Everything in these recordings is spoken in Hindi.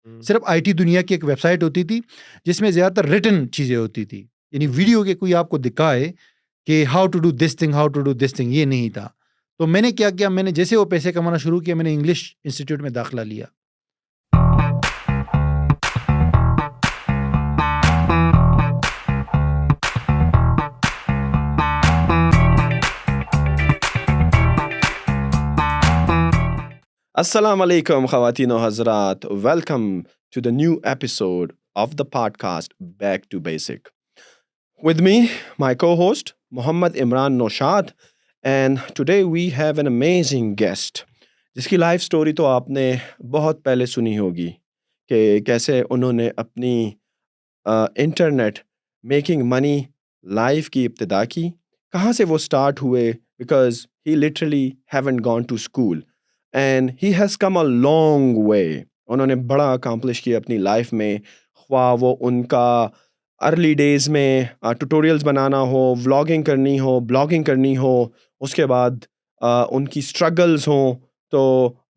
सिर्फ आईटी दुनिया की एक वेबसाइट होती थी जिसमें ज़्यादातर रिटन चीज़ें होती थी, यानी वीडियो के कोई आपको दिखाए कि how to do this thing, how to do this thing, ये नहीं था। तो मैंने क्या किया, मैंने जैसे वो पैसे कमाना शुरू किया, मैंने इंग्लिश इंस्टीट्यूट में दाखिला लिया। Assalamu alaikum, Khawateen and Hazrat. Welcome to the new episode of the podcast Back to Basic. With me, my co-host, Muhammad Imran Noshad, and today we have an amazing guest, जिसकी लाइफ स्टोरी तो आपने बहुत पहले सुनी होगी कि कैसे उन्होंने अपनी इंटरनेट मेकिंग मनी लाइफ की इब्तिदा की, कहाँ से वो स्टार्ट हुए, because he literally haven't gone to school and he has come a long way. उन्होंने बड़ा अकम्पलिश किया अपनी लाइफ में, ख्वाह वो उनका अर्ली डेज़ में ट्यूटोरियल्स बनाना हो, व्लॉगिंग करनी हो, ब्लॉगिंग करनी हो, उसके बाद उनकी स्ट्रगल्स हों, तो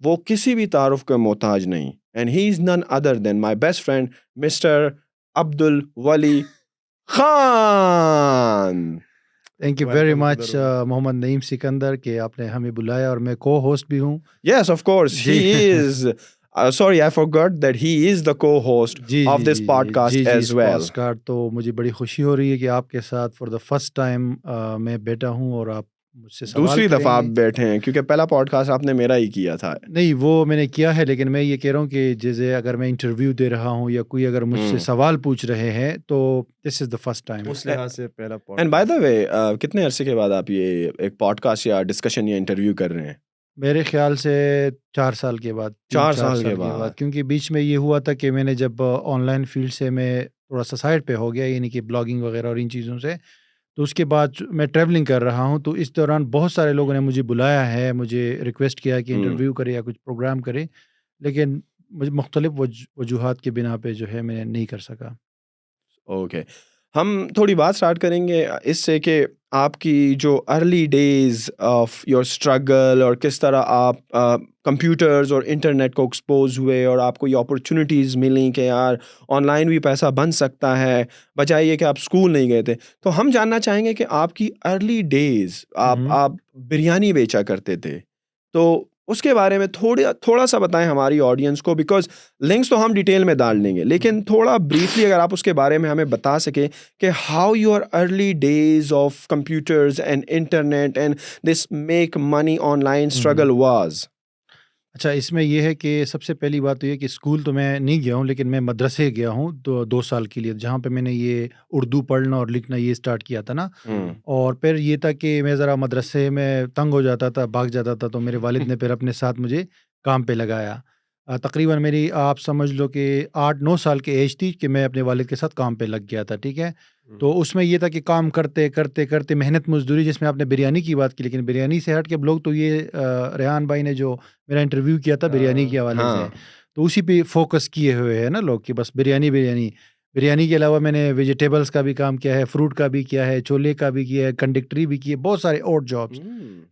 वो किसी भी तारुफ का मोहताज नहीं। And he is none other than my best friend mister Abdul Wali Khan. Thank you very much Mohammad Naeem Sikandar कि आपने हमें बुलाया, और मैं को होस्ट भी हूँ। Yes, of course. जी। He is. Sorry, I forgot that he is the co-host जी of जी this जी podcast जी जी as इस well. पॉडकास्ट तो मुझे बड़ी खुशी हो रही है कि आपके साथ फॉर द फर्स्ट टाइम मैं बैठा हूँ और आप मुझसे सवाल दूसरी दफा आप करेंगे। बैठे हैं क्योंकि पहला पॉडकास्ट आपने मेरा ही किया था। नहीं, वो मैंने किया है, लेकिन मैं ये कह रहा हूँ कि जैसे अगर मैं इंटरव्यू दे रहा हूँ या कोई अगर मुझसे सवाल पूछ रहे हैं, तो this is the first time. उस लिहाज से पहला एंड बाय द वे, कितने अरसे के बाद आप ये एक पॉडकास्ट या डिस्कशन या इंटरव्यू कर रहे हैं? मेरे ख्याल से 4 साल के बाद, 4 साल के बाद। क्योंकि बीच में ये हुआ था कि मैंने जब ऑनलाइन फील्ड से मैं थोड़ा सा साइड पे हो गया, यानी कि ब्लॉगिंग वगैरह और इन चीज़ों से, तो उसके बाद मैं ट्रैवलिंग कर रहा हूँ, तो इस दौरान बहुत सारे लोगों ने मुझे बुलाया है, मुझे रिक्वेस्ट किया कि इंटरव्यू करे या कुछ प्रोग्राम करे, लेकिन मुझे मुख्तलिफ वजूहात के बिना पे जो है मैं नहीं कर सका। ओके, हम थोड़ी बात स्टार्ट करेंगे इससे कि आपकी जो early days of your struggle और किस तरह आप कंप्यूटर्स और इंटरनेट को एक्सपोज हुए और आपको ये अपॉर्चुनिटीज़ मिली कि यार ऑनलाइन भी पैसा बन सकता है, बजाय ये कि आप स्कूल नहीं गए थे। तो हम जानना चाहेंगे कि आपकी अर्ली डेज आप बिरयानी बेचा करते थे, तो उसके बारे में थोड़ा सा बताएं हमारी ऑडियंस को, बिकॉज लिंक्स तो हम डिटेल में डाल लेंगे, लेकिन थोड़ा ब्रीफली अगर आप उसके बारे में हमें बता सकें कि how your early days of computers and internet and this make money online struggle was. अच्छा, इसमें ये है कि सबसे पहली बात तो ये कि स्कूल तो मैं नहीं गया हूँ, लेकिन मैं मदरसे गया हूँ 2 साल के लिए, जहाँ पे मैंने ये उर्दू पढ़ना और लिखना ये स्टार्ट किया था ना। और फिर ये था कि मैं ज़रा मदरसे में तंग हो जाता था, भाग जाता था, तो मेरे वालिद ने फिर अपने साथ मुझे काम पे लगाया। तकरीबन मेरी आप समझ लो कि 8-9 साल की एज थी कि मैं अपने वालिद के साथ काम पे लग गया था, ठीक है। तो उसमें ये था कि काम करते करते करते मेहनत मजदूरी, जिसमें आपने बिरयानी की बात की, लेकिन बिरयानी से हट के लोग तो ये रेहान भाई ने जो मेरा इंटरव्यू किया था बिरयानी के हवाले से, तो उसी पे फोकस किए हुए हैं ना लोग कि बस बिरयानी बिरयानी। बिरयानी के अलावा मैंने वेजिटेबल्स का भी काम किया है, फ्रूट का भी किया है, छोले का भी किया है, कंडक्टरी भी की है, बहुत सारे और जॉब्स,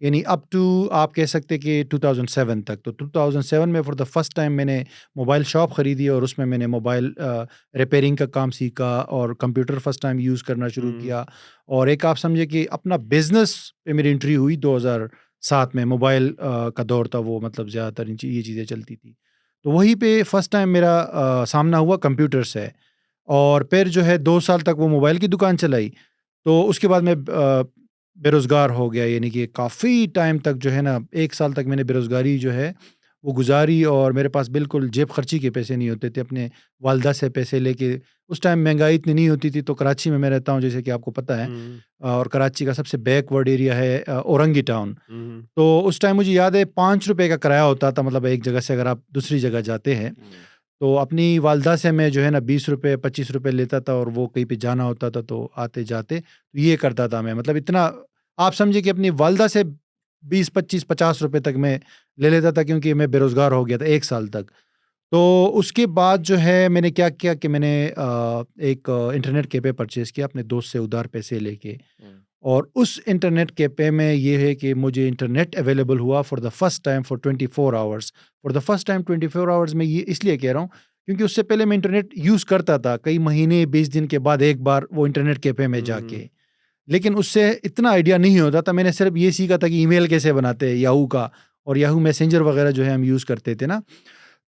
यानी अप टू आप कह सकते कि 2007 तक। तो 2007 में फॉर द फर्स्ट टाइम मैंने मोबाइल शॉप ख़रीदी और उसमें मैंने मोबाइल रिपेयरिंग का काम सीखा और कंप्यूटर फर्स्ट टाइम यूज़ करना शुरू किया। और एक आप समझे कि अपना बिजनेस पे मेरी एंट्री हुई 2007 में। मोबाइल का दौर था वो, मतलब ज़्यादातर ये चीज़ें चलती थी, तो वहीं पे फर्स्ट टाइम मेरा सामना हुआ कंप्यूटर से। और फिर जो है 2 साल तक वो मोबाइल की दुकान चलाई, तो उसके बाद मैं बेरोज़गार हो गया, यानी कि काफ़ी टाइम तक जो है ना, 1 साल तक मैंने बेरोज़गारी जो है वो गुजारी, और मेरे पास बिल्कुल जेब खर्ची के पैसे नहीं होते थे, अपने वालदा से पैसे लेके। उस टाइम महंगाई इतनी नहीं होती थी, तो कराची में मैं रहता हूँ, जैसे कि आपको पता है, और कराची का सबसे बैकवर्ड एरिया है औरंगी टाउन। तो उस टाइम मुझे याद है 5 रुपए का किराया होता था, मतलब एक जगह से अगर आप दूसरी जगह जाते हैं, तो अपनी वालदा से मैं जो है ना 20 रुपए 25 रुपए लेता था, और वो कहीं पे जाना होता था तो आते जाते तो ये करता था मैं, मतलब इतना आप समझे कि अपनी वालदा से 20 25 50 रुपए तक मैं ले लेता था, क्योंकि मैं बेरोज़गार हो गया था 1 साल तक। तो उसके बाद जो है मैंने क्या किया कि मैंने एक इंटरनेट कैफ़े परचेज़ किया अपने दोस्त से उधार पैसे लेके। और उस इंटरनेट कैफ़े में ये है कि मुझे इंटरनेट अवेलेबल हुआ for the first time for 24 hours. For the first time 24 hours में, ये इसलिए कह रहा हूँ क्योंकि उससे पहले मैं इंटरनेट यूज़ करता था कई महीने 20 दिन के बाद एक बार वो इंटरनेट कैफ़े में जाके, लेकिन उससे इतना आइडिया नहीं होता था। मैंने सिर्फ ये सीखा था कि ईमेल कैसे बनाते हैं याहू का, और याहू मैसेंजर वगैरह जो है हम यूज़ करते थे ना।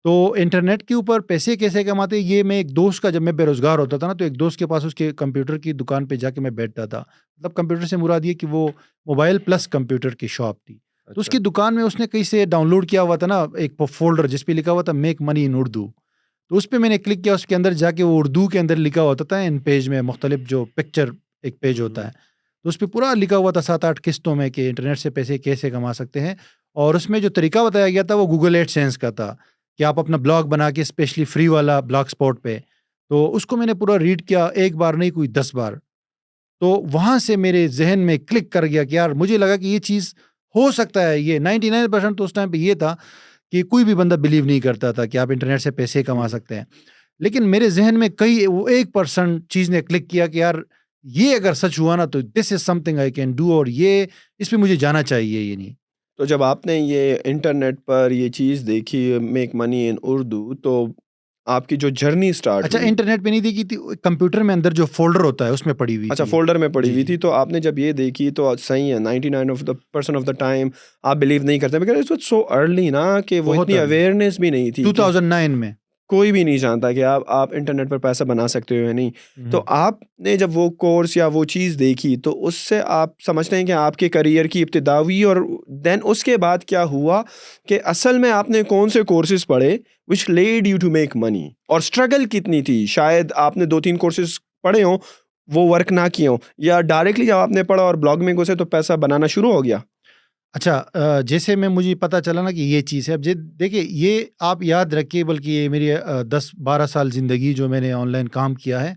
तो इंटरनेट के ऊपर पैसे कैसे कमाते, ये मैं एक दोस्त का, जब मैं बेरोज़गार होता था ना, तो एक दोस्त के पास उसके कंप्यूटर की दुकान पे जाके मैं बैठता था। मतलब कंप्यूटर से मुराद ये कि वो मोबाइल प्लस कंप्यूटर की शॉप थी। तो उसकी दुकान में उसने कहीं से डाउनलोड किया हुआ था ना एक फ़ोल्डर, जिस पे लिखा हुआ था मेक मनी इन उर्दू। तो उस पे मैंने क्लिक किया, उसके अंदर जाके वो उर्दू के अंदर लिखा होता था इन पेज में, मुख्तलिफ जो पिक्चर एक पेज होता है, तो उस पे पूरा लिखा हुआ था 7-8 किस्तों में कि इंटरनेट से पैसे कैसे कमा सकते हैं। और उसमें जो तरीका बताया गया था वो गूगल एडसेंस का था कि आप अपना ब्लॉग बना के, स्पेशली फ्री वाला ब्लॉग स्पॉट पे, तो उसको मैंने पूरा रीड किया, एक बार नहीं कोई 10 बार। तो वहाँ से मेरे ज़हन में क्लिक कर गया कि यार मुझे लगा कि ये चीज़ हो सकता है। ये 99% तो उस टाइम पे ये था कि कोई भी बंदा बिलीव नहीं करता था कि आप इंटरनेट से पैसे कमा सकते हैं। लेकिन मेरे ज़हन में कई वो 1% चीज़ ने क्लिक किया कि यार ये अगर सच हुआ ना तो this is something I can do, और ये इस पे मुझे जाना चाहिए ये नहीं। तो जब आपने ये इंटरनेट पर ये चीज़ देखी मेक मनी इन उर्दू, तो आपकी जो जर्नी स्टार्ट अच्छा, हुई। इंटरनेट पे नहीं देखी थी, कंप्यूटर में अंदर जो फ़ोल्डर होता है उसमें पड़ी हुई अच्छा, थी। फ़ोल्डर में पड़ी जी, हुई जी। थी, तो आपने जब ये देखी तो सही है, 99% ऑफ द टाइम आप बिलीव नहीं करते, because it was so early ना, कि वो बहुत इतनी अर्ली, अवेयरनेस भी नहीं थी कि 2009 में। कोई भी नहीं जानता कि आप इंटरनेट पर पैसा बना सकते हो या नहीं। तो हुँ। आपने जब वो कोर्स या वो चीज़ देखी, तो उससे आप समझते हैं कि आपके करियर की इब्तिदा हुई, और देन उसके बाद क्या हुआ कि असल में आपने कौन से कोर्सेज़ पढ़े which led you to make money, और स्ट्रगल कितनी थी? शायद आपने 2-3 कोर्सेज़ पढ़े हों, वो वर्क ना किए हों, या डायरेक्टली जब आपने पढ़ा और ब्लॉग में घुसे तो पैसा बनाना शुरू हो गया? अच्छा, जैसे मैं मुझे पता चला ना कि ये चीज़ है, अब देखिए ये आप याद रखिए, बल्कि ये मेरी 10-12 साल ज़िंदगी जो मैंने ऑनलाइन काम किया है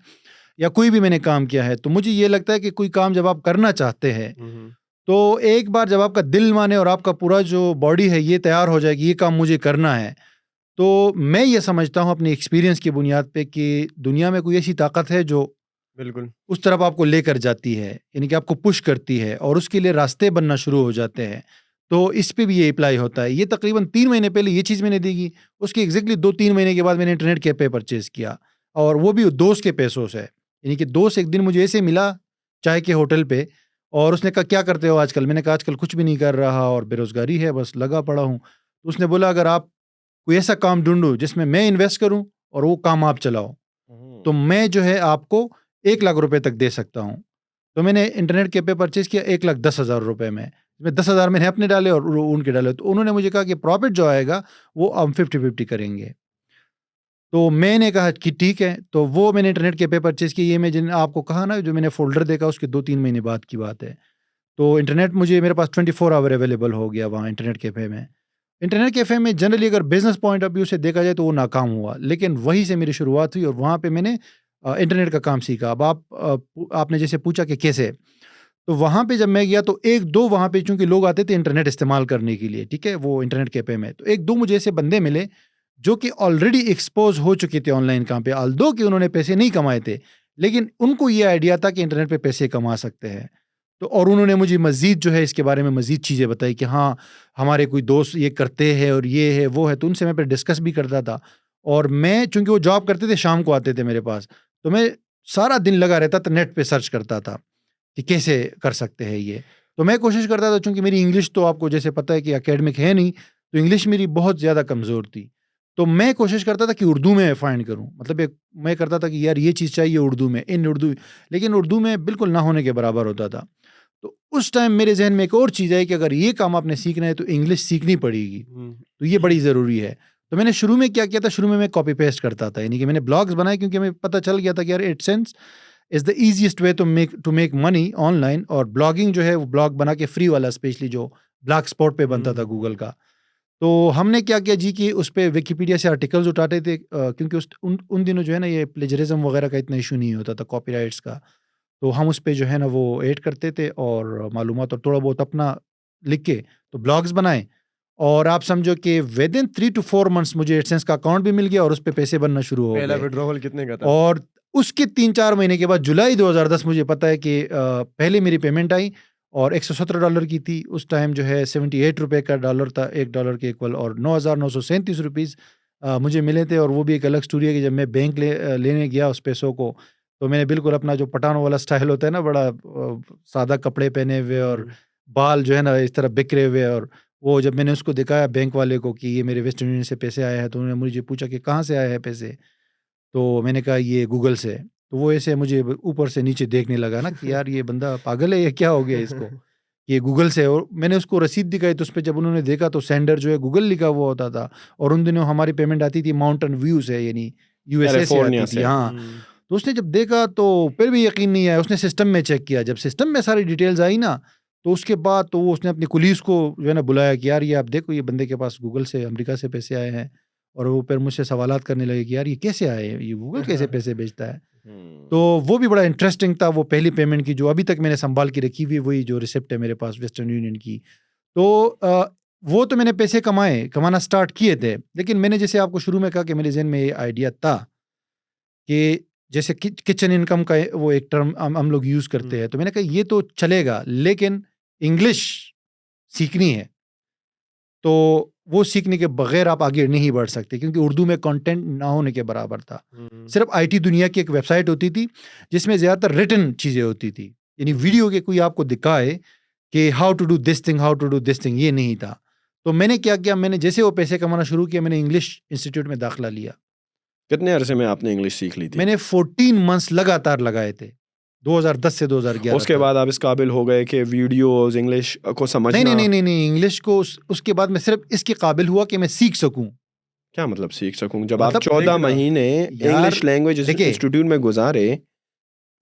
या कोई भी मैंने काम किया है, तो मुझे ये लगता है कि कोई काम जब आप करना चाहते हैं, तो एक बार जब आपका दिल माने और आपका पूरा जो बॉडी है ये तैयार हो जाए कि ये काम मुझे करना है, तो मैं ये समझता हूँ अपने एक्सपीरियंस की बुनियाद पे कि दुनिया में कोई ऐसी ताकत है जो बिल्कुल। उस तरफ आपको लेकर जाती है, यानी कि आपको पुश करती है और उसके लिए रास्ते बनना शुरू हो जाते हैं। तो इस पे भी ये अप्लाई होता है। ये तकरीबन 3 महीने पहले ये चीज़ मैंने देखी, उसके एग्ज़ैक्टली 2-3 महीने के बाद मैंने इंटरनेट कैफ़े परचेज़ किया, और वो भी दोस्त के पैसों से। यानी कि दोस्त एक दिन मुझे ऐसे मिला चाय के होटल पे, और उसने कहा, "क्या करते हो आजकल?" मैंने कहा, "आजकल कुछ भी नहीं कर रहा और बेरोज़गारी है, बस लगा पड़ा हूँ।" तो उसने बोला, "अगर आप कोई ऐसा काम ढूँढो जिसमें मैं इन्वेस्ट करूँ और वो काम आप चलाओ, तो मैं जो है आपको 1 लाख रुपए तक दे सकता हूँ।" तो मैंने इंटरनेट कैफ़े परचेज़ किया 1,10,000 रुपए में। इसमें 10,000 मैंने अपने डाले और उनके डाले। तो उन्होंने मुझे कहा कि प्रॉफ़िट जो आएगा वो हम 50-50 करेंगे। तो मैंने कहा कि ठीक है, तो वो मैंने इंटरनेट कैफ़े परचेज़ किया। ये मैं जिन आपको कहा ना, जो मैंने फ़ोल्डर देखा उसके 2-3 महीने बाद की बात है। तो इंटरनेट मुझे मेरे पास 24 आवर अवेलेबल हो गया वहाँ इंटरनेट कैफ़े में। इंटरनेट कैफ़े में जनरली अगर बिज़नेस पॉइंट ऑफ व्यू से देखा जाए तो वो नाकाम हुआ, लेकिन वहीं से मेरी शुरुआत हुई और वहाँ पे मैंने इंटरनेट का काम सीखा। अब आपने जैसे पूछा कि कैसे? तो वहाँ पे जब मैं गया तो 1-2 वहाँ पे चूँकि लोग आते थे इंटरनेट इस्तेमाल करने के लिए, ठीक है? वो इंटरनेट कैफ़े में। तो 1-2 मुझे ऐसे बंदे मिले जो कि ऑलरेडी एक्सपोज़ हो चुके थे ऑनलाइन काम पे। ऑल्दो कि उन्होंने पैसे नहीं कमाए थे, लेकिन उनको ये आइडिया था कि इंटरनेट पे पैसे कमा सकते हैं। तो और उन्होंने मुझे मज़ीद जो है इसके बारे में मज़ीद चीज़ें बताई कि हाँ, हमारे कोई दोस्त ये करते हैं और ये है, वो है। तो उनसे मैं फिर डिस्कस भी करता था, और मैं चूँकि वो जॉब करते थे, शाम को आते थे मेरे पास, तो मैं सारा दिन लगा रहता था, नेट पे सर्च करता था कि कैसे कर सकते हैं ये। तो मैं कोशिश करता था, चूँकि मेरी इंग्लिश तो आपको जैसे पता है कि एकेडमिक है नहीं, तो इंग्लिश मेरी बहुत ज़्यादा कमज़ोर थी। तो मैं कोशिश करता था कि उर्दू में फाइंड करूँ। मतलब एक मैं करता था कि यार ये चीज़ चाहिए उर्दू में, इन उर्दू, लेकिन उर्दू में बिल्कुल ना होने के बराबर होता था। तो उस टाइम मेरे ज़हन में एक और चीज़ आई कि अगर ये काम आपने सीखना है तो इंग्लिश सीखनी पड़ेगी। तो ये बड़ी ज़रूरी है। तो मैंने शुरू में क्या किया था, शुरू में मैं कॉपी पेस्ट करता था। यानी कि मैंने ब्लॉग्स बनाए क्योंकि हमें पता चल गया था कि यार AdSense is the easiest way to make money online, और ब्लॉगिंग जो है वो ब्लॉग बना के फ्री वाला, स्पेशली जो ब्लॉग स्पॉट पे बनता था गूगल का। तो हमने क्या किया जी कि उस पे विकिपीडिया से आर्टिकल्स उठाते थे, क्योंकि उन दिनों जो है ना ये प्लेजरिज्म वगैरह का इतना इश्यू नहीं होता था, कॉपीराइट्स का। तो हम उस पे जो है ना वो ऐड करते थे और मालूमात और थोड़ा बहुत अपना लिख के तो ब्लॉग्स बनाए, और आप समझो कि विदिन 3 टू 4 मंथ्स मुझे एडसेंस का अकाउंट भी मिल गया और उस पे पैसे बनना शुरू हो पहला गए। विड्रॉवल कितने का था? और उसके 3-4 महीने के बाद जुलाई 2010 मुझे पता है कि पहले मेरी पेमेंट आई और $117 की थी। उस टाइम जो है 78 रुपए का डॉलर था, $1 के इक्वल, और 9,937 रुपीज़ मुझे मिले थे, और वो भी एक अलग स्टोरी है कि जब मैं बैंक लेने गया उस पैसों को, तो मैंने बिल्कुल अपना जो पठानों वाला स्टाइल होता है ना, बड़ा सादा कपड़े पहने हुए और बाल जो है ना इस तरह बिखरे हुए, और वो जब मैंने उसको दिखाया बैंक वाले को कि ये मेरे वेस्टर्न यूनियन से पैसे आए हैं, तो उन्होंने मुझे पूछा कि कहाँ से आए हैं पैसे, तो मैंने कहा ये गूगल से। तो वो ऐसे मुझे ऊपर से नीचे देखने लगा ना कि यार ये बंदा पागल है, ये क्या हो गया इसको, ये गूगल से है। और मैंने उसको रसीद दिखाई, तो उस पर जब उन्होंने देखा तो सेंडर जो है गूगल लिखा हुआ होता था, और उन दिनों हमारी पेमेंट आती थी माउंटेन व्यू से, यानी यूएसए से कैलिफोर्निया आती थी। से। हाँ, तो उसने जब देखा तो फिर भी यकीन नहीं आया, उसने सिस्टम में चेक किया, जब सिस्टम में सारी डिटेल्स आई ना, तो उसके बाद तो वो उसने अपनी पुलिस को जो है ना बुलाया कि यार ये आप देखो, ये बंदे के पास गूगल से अमेरिका से पैसे आए हैं। और वो फिर मुझसे सवालात करने लगे कि यार ये कैसे आए, ये गूगल कैसे पैसे भेजता है। तो वो भी बड़ा इंटरेस्टिंग था। वो पहली पेमेंट की जो अभी तक मैंने संभाल के रखी हुई, वही जो रिसिप्ट है मेरे पास वेस्टर्न यूनियन की। तो वो तो मैंने पैसे कमाना स्टार्ट किए थे, लेकिन मैंने जैसे आपको शुरू में कहा कि मेरे जहन में ये आइडिया था कि जैसे किचन इनकम का वो एक टर्म हम लोग यूज़ करते हैं, तो मैंने कहा ये तो चलेगा, लेकिन इंग्लिश सीखनी है। तो वो सीखने के बगैर आप आगे नहीं बढ़ सकते, क्योंकि उर्दू में कंटेंट ना होने के बराबर था। सिर्फ आईटी दुनिया की एक वेबसाइट होती थी जिसमें ज़्यादातर रिटन चीज़ें होती थी, यानी वीडियो के कोई आपको दिखाए कि how to do this thing, how to do this thing, ये नहीं था। तो मैंने क्या किया, मैंने जैसे वो पैसे कमाना शुरू किया, मैंने इंग्लिश इंस्टीट्यूट में दाखिला लिया। कितने अरसे में आपने इंग्लिश सीख ली थी? मैंने 14 मंथ्स लगातार लगाए थे, 2010 से 2011 उसके तक। बाद आप इस काबिल हो गए कि वीडियोस इंग्लिश को समझना? नहीं, इंग्लिश को उसके बाद मैं सिर्फ इसके काबिल हुआ कि मैं सीख सकूं। क्या मतलब सीख सकूं? जब आप मतलब 14 महीने यार, इंग्लिश लैंग्वेज देखिए, इंस्टीट्यूट में गुजारे।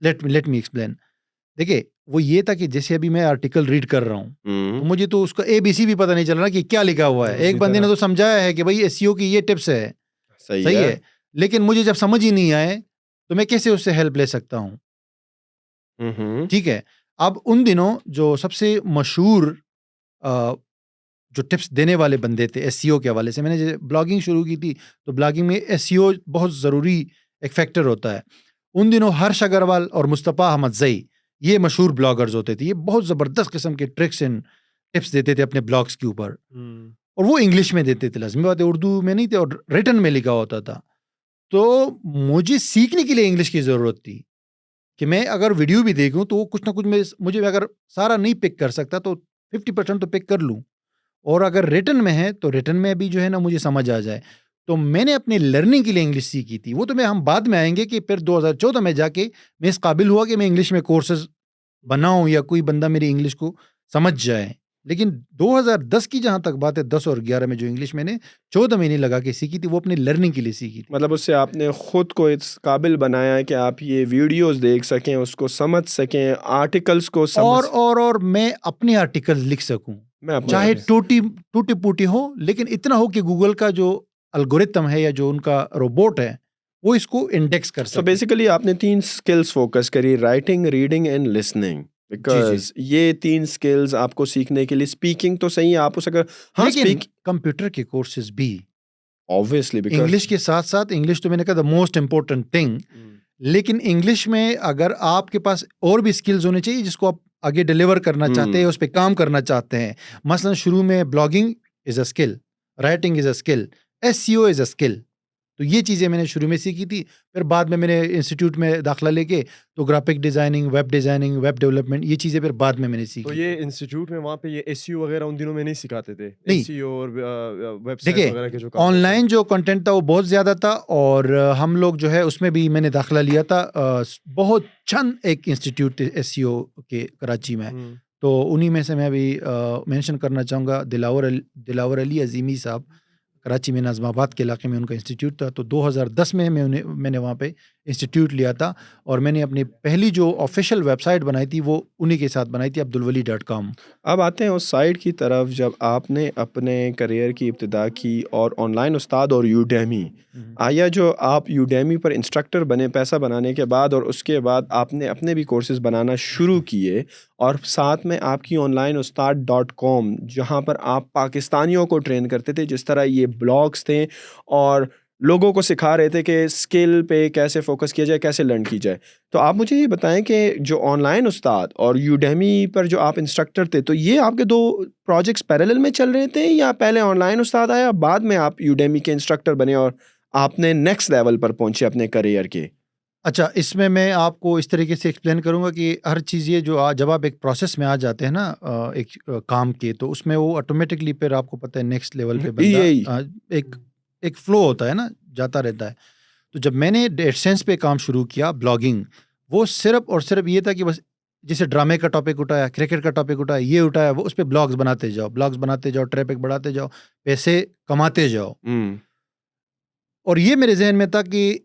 Let me explain. देखिए, वो ये था कि जैसे अभी मैं आर्टिकल रीड कर रहा हूँ, तो मुझे तो उसका ABC भी पता नहीं चल रहा कि क्या लिखा हुआ है। एक बंदे ने तो समझाया है कि भाई SEO की ये टिप्स है, सही है, लेकिन मुझे जब समझ ही नहीं आए तो मैं कैसे उससे हेल्प ले सकता हूँ। ठीक है, अब उन दिनों जो सबसे मशहूर जो टिप्स देने वाले बंदे थे SEO के हवाले से, मैंने जैसे ब्लॉगिंग शुरू की थी, तो ब्लॉगिंग में SEO बहुत ज़रूरी एक फैक्टर होता है। उन दिनों हर्ष अग्रवाल और मुस्तफ़ा अहमद ज़ई, ये मशहूर ब्लॉगर्स होते थे। ये बहुत ज़बरदस्त किस्म के ट्रिक्स एंड टिप्स देते थे अपने ब्लॉग्स के ऊपर, और वो इंग्लिश में देते थे, लाज़मी बात है, उर्दू में नहीं थे, और रिटन में लिखा होता था। तो मुझे सीखने के लिए इंग्लिश की ज़रूरत थी कि मैं अगर वीडियो भी देखूं तो वो कुछ ना कुछ मुझे अगर सारा नहीं पिक कर सकता तो 50% तो पिक कर लूं, और अगर रिटन में है तो रिटन में भी जो है ना मुझे समझ आ जाए। तो मैंने अपनी लर्निंग के लिए इंग्लिश सीखी थी। वो तो हम बाद में आएंगे कि फिर 2014 में जाके मैं इस काबिल हुआ कि मैं इंग्लिश में कोर्सेज बनाऊं या कोई बंदा मेरी इंग्लिश को समझ जाए। लेकिन 2010 की जहां तक बात है, 10 और 11 में जो इंग्लिश मैंने 14 महीने लगा के सीखी थी, वो अपनी लर्निंग के लिए सीखी थी। मतलब उससे आपने खुद को इस काबिल बनाया है कि आप ये वीडियोस देख सकें, उसको समझ सकें, आर्टिकल्स को समझ और मैं अपने आर्टिकल लिख सकूं, चाहे टूटी फूटी हो, लेकिन इतना हो कि गूगल का जो एल्गोरिथम है या जो उनका रोबोट है वो इसको इंडेक्स कर सके। तो बेसिकली आपने 3 स्किल्स फोकस करी, writing, reading and listening, because ये 3 स्किल्स आपको सीखने के लिए, स्पीकिंग तो सही है, आप उस अगर लेकिन कंप्यूटर के कोर्सेज भी ऑब्वियसली, बिकॉज इंग्लिश के साथ साथ, इंग्लिश तो मैंने कहा द मोस्ट इम्पोर्टेंट थिंग, लेकिन इंग्लिश में अगर आपके पास और भी स्किल्स होने चाहिए जिसको आप आगे डिलीवर करना चाहते हैं, उस पर काम करना चाहते हैं। मसलन शुरू में blogging is a skill, writing is a skill, SEO is a skill. तो ये चीज़ें मैंने शुरू में सीखी थी। फिर बाद में मैंने इंस्टीट्यूट में दाखिला लेके तो ग्राफिक डिज़ाइनिंग, वेब डेवलपमेंट, ये चीज़ें फिर बाद में मैंने सीखी। तो ये इंस्टीट्यूट में वहाँ पे ये SEO वगैरह उन दिनों में नहीं सिखाते थे? नहीं। SEO और वेबसाइट वगैरह के जो देखिए, ऑनलाइन जो कंटेंट था वो बहुत ज़्यादा था, और हम लोग जो है उसमें भी मैंने दाखिला लिया था। बहुत चंद एक इंस्टीट्यूट थे SEO के कराची में, तो उन्हीं में से मैं अभी मेंशन करना चाहूँगा दिलावर अली अजीमी साहब, कराची में नाज़माबाद के इलाके में उनका इंस्टीट्यूट था। तो 2010 में मैंने वहाँ पे इंस्टीट्यूट लिया था, और मैंने अपनी पहली जो ऑफिशियल वेबसाइट बनाई थी वो उन्हीं के साथ बनाई थी, abdulwali.com। अब आते हैं उस साइट की तरफ जब आपने अपने करियर की इब्तिदा की, और ऑनलाइन उस्ताद और यूडेमी आया, जो आप यूडेमी पर इंस्ट्रक्टर बने पैसा बनाने के बाद, और उसके बाद आपने अपने भी कोर्सेज बनाना शुरू किए, और साथ में आपकी ऑनलाइन उस्ताद.com, जहाँ पर आप पाकिस्तानियों को ट्रेन करते थे, जिस तरह ये ब्लॉग्स थे और लोगों को सिखा रहे थे कि स्किल पे कैसे फोकस किया जाए, कैसे लर्न की जाए। तो आप मुझे ये बताएं कि जो ऑनलाइन उस्ताद और यूडेमी पर जो आप इंस्ट्रक्टर थे, तो ये आपके 2 प्रोजेक्ट्स पैरेलल में चल रहे थे, या पहले ऑनलाइन उस्ताद आया बाद में आप यूडेमी के इंस्ट्रक्टर बने और आपने नेक्स्ट लेवल पर पहुंचे अपने करियर के? अच्छा, इसमें मैं आपको इस तरीके से एक्सप्लेन करूँगा कि हर चीज़ ये जो जब आप एक प्रोसेस में आ जाते हैं ना काम के, तो उसमें वो ऑटोमेटिकली फिर आपको पता है नेक्स्ट लेवल पे बंदा एक फ्लो होता है ना, जाता रहता है। तो जब मैंने एडसेंस पे काम शुरू किया ब्लॉगिंग, वो सिर्फ और सिर्फ ये था कि बस जैसे ड्रामे का टॉपिक उठाया, क्रिकेट का टॉपिक उठाया, ये उठाया, वो उस पर ब्लॉग्स बनाते जाओ, ट्रैफिक बढ़ाते जाओ, पैसे कमाते जाओ। और ये मेरे जहन में था कि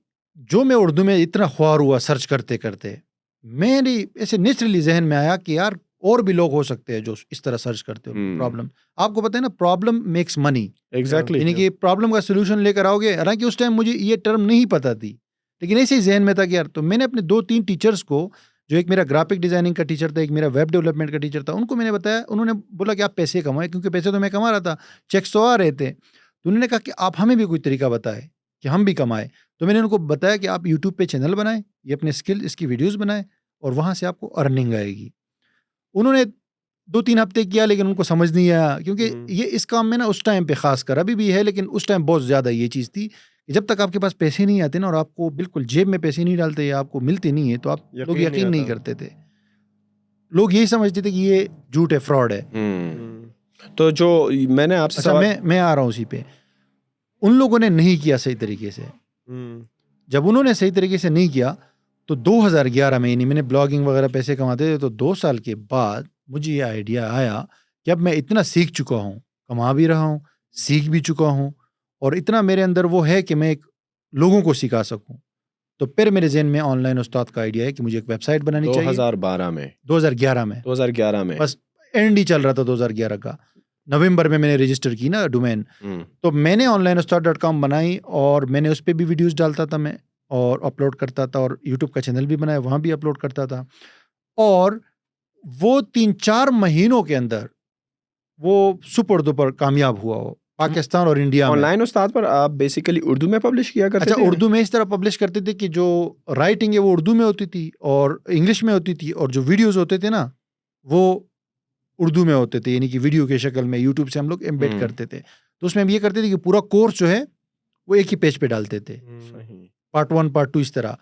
जो मैं उर्दू में इतना ख्वार हुआ सर्च करते करते, मेरी ऐसे नेचुरली जहन में आया कि यार और भी लोग हो सकते हैं जो इस तरह सर्च करते हो। प्रॉब्लम, आपको पता है ना, प्रॉब्लम मेक्स मनी। एग्जैक्टली, यानी कि प्रॉब्लम का सोल्यूशन लेकर आओगे। हालांकि उस टाइम मुझे ये टर्म नहीं पता थी, लेकिन ऐसे ही जहन में था कि यार, तो मैंने अपने 2-3 टीचर्स को, जो एक मेरा ग्राफिक डिजाइनिंग का टीचर था, एक मेरा वेब डेवलपमेंट का टीचर था, उनको मैंने बताया। उन्होंने बोला कि आप पैसे कमाएं, क्योंकि पैसे तो मैं कमा रहा था, चेक्स तो आ रहे थे। तो उन्होंने कहा कि आप हमें भी कोई तरीका बताएं कि हम भी कमाएं। तो मैंने उनको बताया कि आप यूट्यूब पे चैनल बनाएं, ये अपने स्किल, इसकी वीडियोस बनाएं, और वहाँ से आपको अर्निंग आएगी। उन्होंने 2-3 हफ्ते किया, लेकिन उनको समझ नहीं आया, क्योंकि ये इस काम में ना उस टाइम पे खास कर, अभी भी है लेकिन उस टाइम बहुत ज़्यादा ये चीज़ थी कि जब तक आपके पास पैसे नहीं आते ना, और आपको बिल्कुल जेब में पैसे नहीं डालते या आपको मिलते नहीं है, तो आप लोग यकीन नहीं करते थे। लोग यही समझते थे कि ये झूठ है, फ्रॉड है। तो जो मैंने आपसे मैं आ रहा हूँ उसी पे। उन लोगों ने नहीं किया सही तरीके से। जब उन्होंने सही तरीके से नहीं किया, तो 2011 में, यानी मैंने ब्लॉगिंग वगैरह पैसे कमाते थे, तो 2 साल के बाद मुझे ये आइडिया आया कि अब मैं इतना सीख चुका हूँ, कमा भी रहा हूँ, सीख भी चुका हूँ, और इतना मेरे अंदर वो है कि मैं लोगों को सिखा सकूँ। तो फिर मेरे जहन में ऑनलाइन उस्ताद का आइडिया है कि मुझे एक वेबसाइट बनानी चाहिए। 2012 में 2011 में बस एंड ही चल रहा था 2011 का। नवंबर में मैंने रजिस्टर की ना डोमेन। तो मैंने onlineustaad.com बनाई, और मैंने उस पर भी वीडियोस डालता था मैं, और अपलोड करता था, और यूट्यूब का चैनल भी बनाया, वहाँ भी अपलोड करता था। और वो 3-4 महीनों के अंदर वो सुपर डुपर कामयाब हुआ हो, पाकिस्तान और इंडिया में। ऑनलाइन उस्ताद पर आप बेसिकली उर्दू में पब्लिश किया करते थे? अच्छा, उर्दू में इस तरह पब्लिश करते थे कि जो राइटिंग है वो उर्दू में होती थी और इंग्लिश में होती थी, और जो वीडियोस होते थे ना वो उर्दू में होते थे, यानी कि वीडियो के शक्ल में यूट्यूब से हम लोग एम्बेड करते थे। तो उसमें हम ये करते थे कि पूरा कोर्स जो है वो एक ही पेज पे डालते थे, पार्ट 1 पार्ट 2 इस तरह।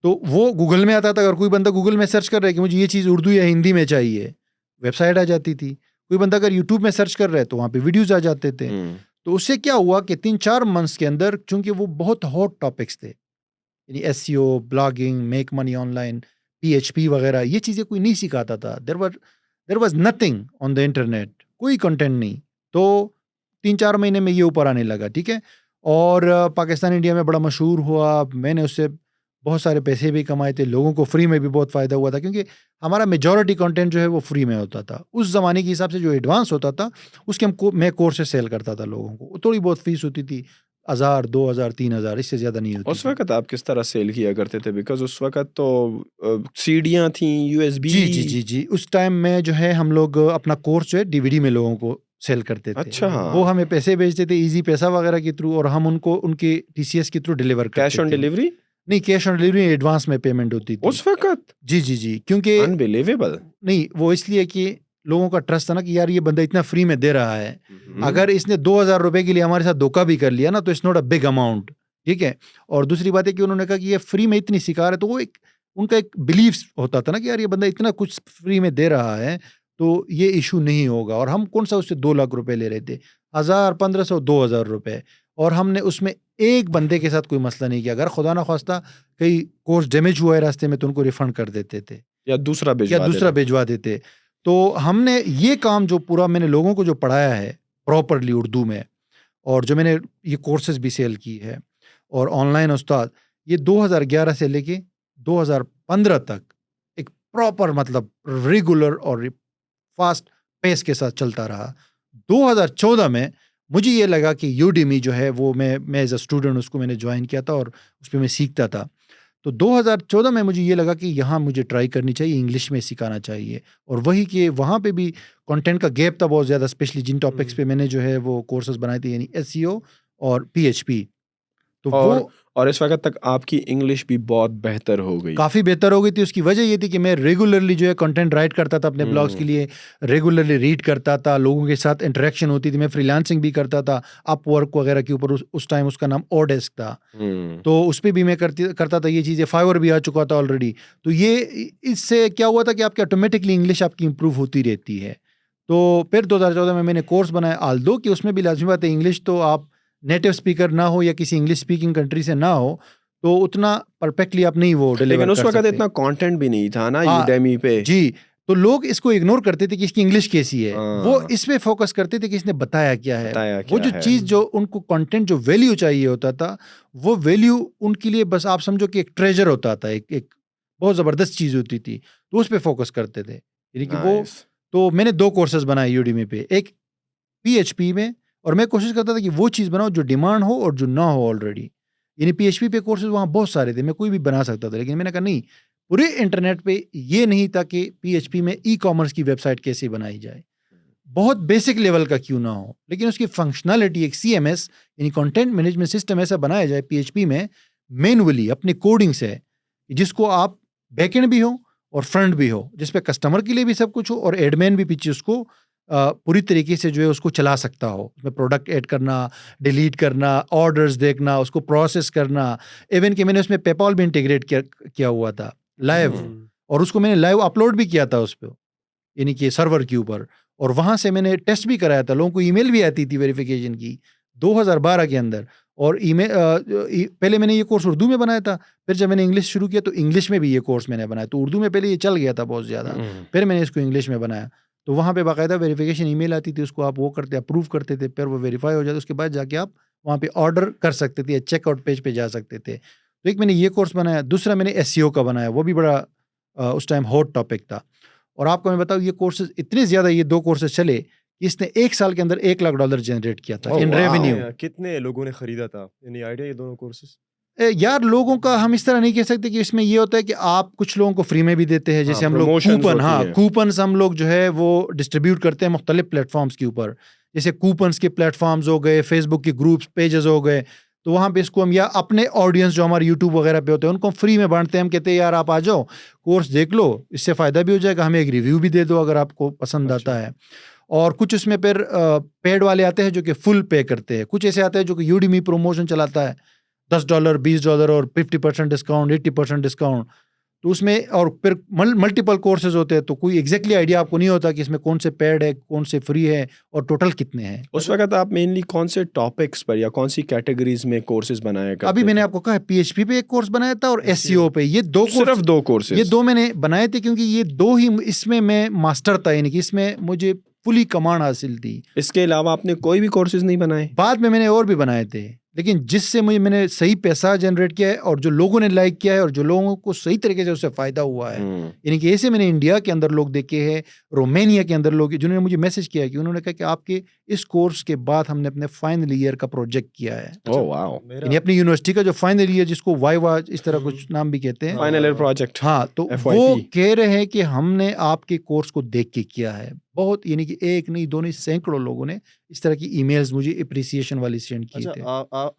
तो वो गूगल में आता था। अगर कोई बंदा गूगल में सर्च कर रहा है कि मुझे ये चीज़ उर्दू या हिंदी में चाहिए, वेबसाइट आ जाती थी। कोई बंदा अगर यूट्यूब में सर्च कर रहा है तो वहाँ पे वीडियोज आ जाते थे। तो उससे क्या हुआ कि 3-4 मंथ्स के अंदर, चूंकि वो बहुत हॉट टॉपिक्स थे, यानी SEO, blogging, make money online, PHP वगैरह, ये चीज़ें कोई नहीं सिखाता था। There was nothing on the internet, कोई कंटेंट नहीं। तो 3-4 महीने में ये ऊपर आने लगा, ठीक है। और पाकिस्तान इंडिया में बड़ा मशहूर हुआ। मैंने उससे बहुत सारे पैसे भी कमाए थे, लोगों को फ्री में भी बहुत फ़ायदा हुआ था, क्योंकि हमारा मेजॉरिटी कंटेंट जो है वो फ्री में होता था। उस ज़माने के हिसाब से जो एडवांस होता था उसके मैं कोर्सेज सेल करता था लोगों को। थोड़ी बहुत फीस होती थी, 1000, 2000, 3000, इससे ज़्यादा नहीं होती। उस वक्त आप किस तरह सेल किया करते थे? बिकॉज उस वक्त तो सीडियाँ थी, USB। जी। उस टाइम में जो है हम लोग अपना कोर्स जो है DVD में लोगों को सेल करते थे। अच्छा। वो हमें पैसे भेजते थे इजी पैसा वगैरह के थ्रू, और हम उनको उनके TCS के थ्रू डिलीवर करते थे। कैश ऑन डिलीवरी नहीं, कैश ऑन डिलीवरी एडवांस में पेमेंट होती थी उस वक्त। जी, क्योंकि अनबिलीवेबल। नहीं, वो इसलिए कि लोगों का ट्रस्ट था ना कि यार ये बंदा इतना फ्री में दे रहा है, अगर इसने 2000 रुपए के लिए हमारे साथ धोखा भी कर लिया ना तो it's not a big amount, ठीक है। और दूसरी बात है कि उन्होंने कहा कि ये फ्री में इतनी सिखा रहा है, तो वो एक उनका एक बिलीफ होता था ना कि यार ये बंदा इतना कुछ फ्री में दे रहा है तो ये इशू नहीं होगा। और हम कौन सा उससे 2 लाख रुपए ले रहे थे, 1000, 1500, 2000 रुपए। और हमने उसमें एक बंदे के साथ कोई मसला नहीं किया। अगर खुदा ना खास्ता कहीं कोर्स डैमेज हुआ है रास्ते में तो उनको रिफंड कर देते थे या दूसरा भिजवा देते। तो हमने ये काम जो पूरा मैंने लोगों को जो पढ़ाया है प्रॉपरली उर्दू में, और जो मैंने ये कोर्सेज भी सेल की है, और ऑनलाइन उस्ताद, ये 2011 से लेके 2015 तक एक प्रॉपर मतलब रेगुलर और फास्ट पेस के साथ चलता रहा। 2014 में मुझे ये लगा कि यूडेमी जो है वो मैं एज अ स्टूडेंट उसको मैंने ज्वाइन किया था और उस पर मैं सीखता था। तो 2014 में मुझे ये लगा कि यहाँ मुझे ट्राई करनी चाहिए, इंग्लिश में सिखाना चाहिए। और वही कि वहाँ पे भी कंटेंट का गैप था बहुत ज़्यादा, स्पेशली जिन टॉपिक्स पे मैंने जो है वो कोर्सेज बनाए थे, यानी SEO और PHP। तो और इस वक्त तक आपकी इंग्लिश भी बहुत बेहतर हो गई। काफ़ी बेहतर हो गई थी। उसकी वजह ये थी कि मैं रेगुलरली जो है कंटेंट राइट करता था अपने ब्लॉग्स के लिए, रेगुलरली रीड करता था, लोगों के साथ इंटरेक्शन होती थी। मैं फ्रीलांसिंग भी करता था अपवर्क वगैरह के ऊपर, उस टाइम उसका नाम ओडेस्क था। तो उस पर भी मैं करता था ये चीज़ें। फाइवर भी आ चुका था ऑलरेडी। तो ये इससे क्या हुआ था कि आपकी ऑटोमेटिकली इंग्लिश आपकी इंप्रूव होती रहती है। तो फिर 2014 में मैंने कोर्स बनाया, आल्दो कि उसमें भी लाजमी बात है इंग्लिश तो आप नेटिव स्पीकर ना हो या किसी इंग्लिश स्पीकिंग कंट्री से ना हो तो उतना परफेक्टली आप नहीं वो डिलीवर लेकिन कर उस सकते। वक्त इतना कंटेंट भी नहीं था ना हाँ, यूडेमी पे। जी, तो लोग इसको इग्नोर करते थे कि इसकी इंग्लिश कैसी है। वो हाँ। इस पे फोकस करते थे कि इसने बताया क्या है। बताया वो क्या जो है। चीज़ जो उनको कंटेंट जो वैल्यू चाहिए होता था, वो वैल्यू उनके लिए बस आप समझो कि एक ट्रेजर होता था, एक बहुत ज़बरदस्त चीज़ होती थी, तो उस पे फोकस करते थे। यानी कि वो, Nice. तो मैंने 2 कोर्सेज बनाए यूडेमी पे, एक पीएचपी में, और मैं कोशिश करता था कि वो चीज़ बनाऊँ जो डिमांड हो और जो ना हो ऑलरेडी। यानी पीएचपी पे कोर्सेज वहाँ बहुत सारे थे, मैं कोई भी बना सकता था, लेकिन मैंने कहा नहीं, पूरे इंटरनेट पे ये नहीं था कि पीएचपी में ई-कॉमर्स की वेबसाइट कैसे बनाई जाए। बहुत बेसिक लेवल का क्यों ना हो, लेकिन उसकी फंक्शनैलिटी एक सीएमएस यानी कंटेंट मैनेजमेंट सिस्टम ऐसा बनाया जाए पीएचपी में मैनुअली अपने कोडिंग से, जिसको आप बैकएंड भी हो और फ्रंट भी हो, जिस पे कस्टमर के लिए भी सब कुछ हो और एडमिन भी पीछे उसको पूरी तरीके से जो है उसको चला सकता हो। उसमें प्रोडक्ट ऐड करना, डिलीट करना, ऑर्डर्स देखना, उसको प्रोसेस करना। इवन कि मैंने उसमें पेपॉल भी इंटीग्रेट किया हुआ था लाइव, और उसको मैंने लाइव अपलोड भी किया था उस पर, यानी कि सर्वर के ऊपर, और वहां से मैंने टेस्ट भी कराया था। लोगों को ईमेल भी आती थी वेरिफिकेशन की 2012 के अंदर। और पहले मैंने ये कोर्स उर्दू में बनाया था, फिर जब मैंने इंग्लिश शुरू किया तो इंग्लिश में भी ये कोर्स मैंने बनाया। तो उर्दू में पहले ये चल गया था बहुत ज़्यादा, फिर मैंने इसको इंग्लिश में बनाया। तो वहाँ पे बाकायदा वेरिफिकेशन ईमेल आती थी, उसको आप वो करते अप्रूव करते थे, फिर वो वेरीफाई हो जाता, उसके बाद जाके आप वहाँ पे ऑर्डर कर सकते थे या चेकआउट पेज पे जा सकते थे। तो एक मैंने ये कोर्स बनाया, दूसरा मैंने एसईओ का बनाया, वो भी बड़ा उस टाइम हॉट टॉपिक था। और आपको मैं बताऊँ, ये कोर्सेज इतने ज़्यादा, ये 2 कोर्सेज चले, इसने 1 साल के अंदर $1 लाख जनरेट किया था इन रेवेन्यू। कितने लोगों ने खरीदा था? एनी आइडिया ये दोनों कोर्सेस? यार लोगों का हम इस तरह नहीं कह सकते कि इसमें ये होता है कि आप कुछ लोगों को फ्री में भी देते हैं, जैसे हम लोग promotions कूपन, होती हैं। कूपन्स हम लोग जो है वो डिस्ट्रीब्यूट करते हैं मुख्तलिफ प्लेटफॉर्म्स के ऊपर, जैसे कूपन्स के प्लेटफॉर्म्स हो गए, फेसबुक के ग्रुप्स पेजेस हो गए। तो वहाँ पे इसको हम, या अपने ऑडियंस जो हमारे यूट्यूब वगैरह पे होते हैं उनको हम फ्री में बांटते हैं। हम कहते हैं यार आप आ जाओ, कोर्स देख लो, इससे फ़ायदा भी हो जाएगा, हमें एक रिव्यू भी दे दो अगर आपको पसंद आता है। और कुछ उसमें फिर पेड वाले आते हैं जो कि फुल पे करते हैं, कुछ ऐसे आते हैं जो कि यूडेमी प्रमोशन चलाता है, $10, $20 और 50% डिस्काउंट, 80% डिस्काउंट। तो उसमें और फिर मल्टीपल कोर्सेज होते हैं, तो कोई एग्जैक्टली आइडिया आपको नहीं होता कि इसमें कौन से पेड है, कौन से फ्री है और टोटल कितने हैं। उस वक्त आप मेनली कौन से टॉपिक्स पर या कौन सी कैटेगरीज में कोर्सेज बनाया करते अभी मैंने थे? आपको कहा पीएचपी पे एक कोर्स बनाया था और एसईओ पे, ये 2 कोर्स, सिर्फ 2 कोर्सेज? ये 2 मैंने बनाए थे क्योंकि ये 2 ही इसमें मैं मास्टर था, यानी कि इसमें मुझे फुली कमांड हासिल थी। इसके अलावा आपने कोई भी कोर्सेज नहीं बनाए? बाद में मैंने और भी बनाए थे, लेकिन जिससे मैंने सही पैसा जनरेट किया है और जो लोगों ने लाइक किया है और जो लोगों को सही तरीके से उससे फ़ायदा हुआ है, यानी कि ऐसे मैंने इंडिया के अंदर लोग देखे हैं, रोमानिया के अंदर लोग जिन्होंने मुझे मैसेज किया कि उन्होंने कहा कि आपके इस कोर्स के बाद हमने अपने फाइनल ईयर का प्रोजेक्ट किया है। Oh wow. यानी अपनी यूनिवर्सिटी का जो फाइनल ईयर, जिसको वाइवा इस तरह कुछ नाम भी कहते हैं, फाइनल ईयर प्रोजेक्ट। हाँ, तो FYP। वो कह रहे हैं कि हमने आपके कोर्स को देख के किया है। बहुत, यानी कि 1 नहीं 2 नहीं सैकड़ों लोगों ने इस तरह की ईमेल्स मुझे एप्रिसिएशन वाली सेंड किए थे।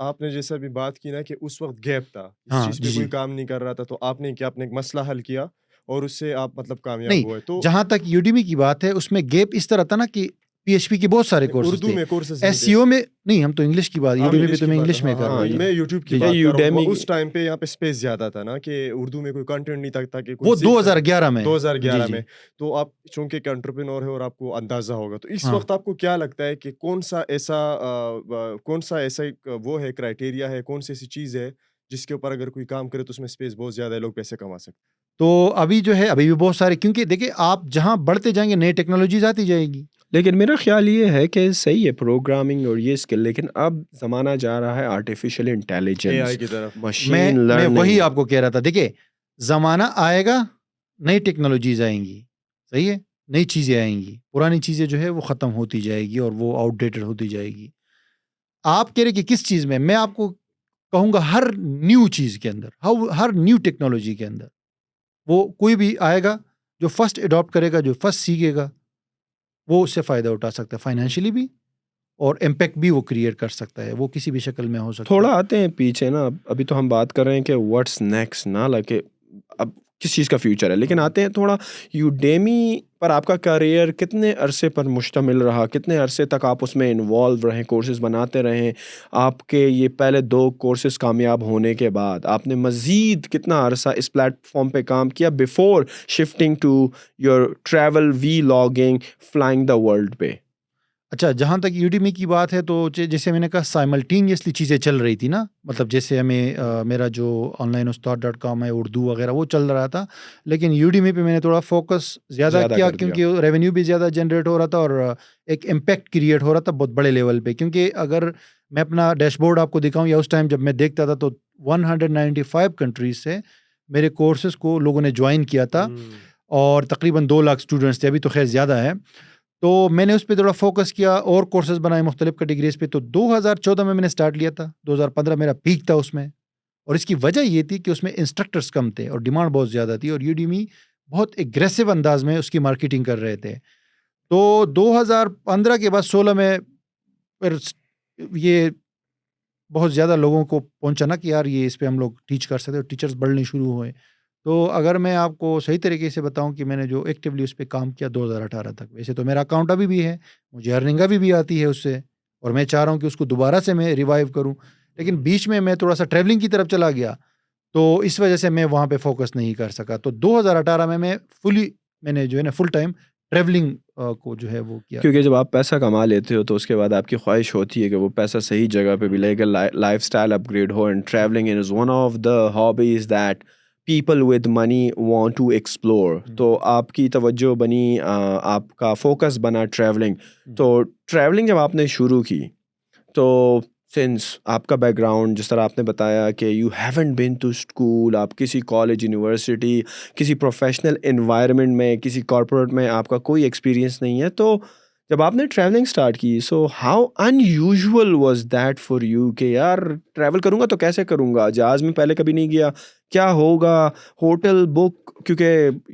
आपने जैसे अभी बात की ना कि उस वक्त गैप था, इस हाँ, चीज़ पे जी, कोई जी। काम नहीं कर रहा था, तो आपने क्या, आपने एक मसला हल किया और उससे आप मतलब कामयाब नहीं, हुए। तो जहाँ तक यूडेमी की बात है उसमें गैप इस तरह था ना कि पीएचपी के बहुत सारे कोर्सेज उर्दू थे, में कोर्सेस नहीं थे। एसईओ में नहीं, हम तो इंग्लिश की बात, हाँ, यूडेमी पे इंग्लिश तो की मैं बात इंग्लिश है, में हाँ, कर रहा हाँ, हूँ। मैं यूट्यूब की जी, बात जी। कर रहा हूँ। Udemy उस टाइम पे यहाँ पे स्पेस ज़्यादा था ना कि उर्दू में कोई कंटेंट नहीं था कि कोई वो सीख सके। 2011 में। 2011 जी, में। जी। तो आप चूंकि एक एंटरप्रेन्योर है और आपको अंदाजा होगा, तो इस हाँ। वक्त आपको क्या लगता है कि कौन सा ऐसा एक वो है, क्राइटेरिया है, कौन सी ऐसी चीज़ है जिसके ऊपर अगर कोई काम करे तो उसमें स्पेस बहुत ज़्यादा है, लोग पैसे कमा सकते हैं? तो अभी जो है, अभी भी बहुत सारे, क्योंकि देखिए आप जहाँ बढ़ते जाएंगे नई टेक्नोलॉजीज आती जाएगी। लेकिन मेरा ख्याल ये है कि सही है प्रोग्रामिंग और ये स्किल, लेकिन अब ज़माना जा रहा है आर्टिफिशियल इंटेलिजेंस, एआई की तरफ। मशीन मैं लर्निंग। वही आपको कह रहा था। देखिए, ज़माना आएगा, नई टेक्नोलॉजीज आएंगी, सही है, नई चीज़ें आएंगी, पुरानी चीज़ें जो है वो ख़त्म होती जाएगी और वो आउटडेटेड होती जाएगी। आप कह रहे कि किस चीज़ में, मैं आपको कहूँगा हर न्यू चीज़ के अंदर, हर न्यू टेक्नोलॉजी के अंदर वो कोई भी आएगा जो फर्स्ट अडॉप्ट करेगा, जो फर्स्ट सीखेगा, वो उससे फ़ायदा उठा सकता है, फाइनेंशियली भी और इम्पैक्ट भी वो क्रिएट कर सकता है, वो किसी भी शक्ल में हो सकता थोड़ा है। आते हैं पीछे ना, अभी तो हम बात कर रहे हैं कि व्हाट्स नेक्स्ट ना, लाइक अब किस चीज़ का फ्यूचर है, लेकिन आते हैं थोड़ा यूडेमी पर। आपका करियर कितने अरसे पर मुश्तमिल रहा, कितने अरसे तक आप उसमें इन्वॉल्व रहे, कोर्सेज बनाते रहे? आपके ये पहले 2 कोर्सेज कामयाब होने के बाद आपने मज़ीद कितना अरसा इस प्लेटफॉर्म पे काम किया before shifting to your travel vlogging flying the world पे? अच्छा, जहाँ तक यूडेमी की बात है तो जैसे मैंने कहा साइमल्टेनियसली चीज़ें चल रही थी ना, मतलब जैसे हमें मेरा जो onlineustaad.com है उर्दू वगैरह वो चल रहा था, लेकिन यूडेमी पे मैंने थोड़ा फोकस ज़्यादा ज़्यादा किया कर दिया। क्योंकि रेवेन्यू भी ज़्यादा जनरेट हो रहा था और एक इम्पैक्ट क्रिएट हो रहा था बहुत बड़े लेवल पे। क्योंकि अगर मैं अपना डैशबोर्ड आपको दिखाऊं या उस टाइम जब मैं देखता था तो 195 कंट्रीज से मेरे कोर्सेज को लोगों ने ज्वाइन किया था और तकरीबन 2 लाख स्टूडेंट्स थे, अभी तो खैर ज़्यादा है। तो मैंने उस पे थोड़ा फोकस किया और कोर्सेज बनाए मुख्तलिफ कैटेगरीज पे। तो 2014 में मैंने स्टार्ट लिया था, 2015 मेरा पीक था उसमें, और इसकी वजह ये थी कि उसमें इंस्ट्रक्टर्स कम थे और डिमांड बहुत ज़्यादा थी और यूडेमी बहुत एग्रेसिव अंदाज में उसकी मार्केटिंग कर रहे थे। तो 2015 के बाद 16 में फिर ये बहुत ज़्यादा लोगों को पहुंचा ना कि यार ये इस पे हम लोग टीच कर सकते हैं, टीचर्स बढ़ने शुरू हुए। तो अगर मैं आपको सही तरीके से बताऊं कि मैंने जो एक्टिवली उस पे काम किया 2018 तक, वैसे तो मेरा अकाउंट अभी भी है, मुझे अर्निंग अभी भी आती है उससे और मैं चाह रहा हूं कि उसको दोबारा से मैं रिवाइव करूं, लेकिन बीच में मैं थोड़ा सा ट्रैवलिंग की तरफ चला गया तो इस वजह से मैं वहाँ पे फोकस नहीं कर सका। तो 2018 में मैंने जो है ना फुल टाइम ट्रैवलिंग को जो है वो किया। क्योंकि जब आप पैसा कमा लेते हो तो उसके बाद आपकी ख्वाहिश होती है कि वो पैसा सही जगह पे भी लगे, लाइफस्टाइल अपग्रेड हो, and travelling is one of the hobbies that people with money want to explore. तो आपकी तवज्जो बनी, आपका फोकस बना ट्रैवलिंग। तो ट्रैवलिंग जब आपने शुरू की तो सिंस आपका बैकग्राउंड जिस तरह आपने बताया कि you haven't been to school, आप किसी कॉलेज यूनिवर्सिटी किसी प्रोफेशनल एनवायरनमेंट में किसी कॉर्पोरेट में आपका कोई एक्सपीरियंस नहीं है, तो जब आपने ट्रैवलिंग स्टार्ट की so how unusual was that for you कि यार ट्रैवल करूँगा तो कैसे करूँगा, जहाज़ में पहले कभी नहीं गया, क्या होगा, होटल बुक, क्योंकि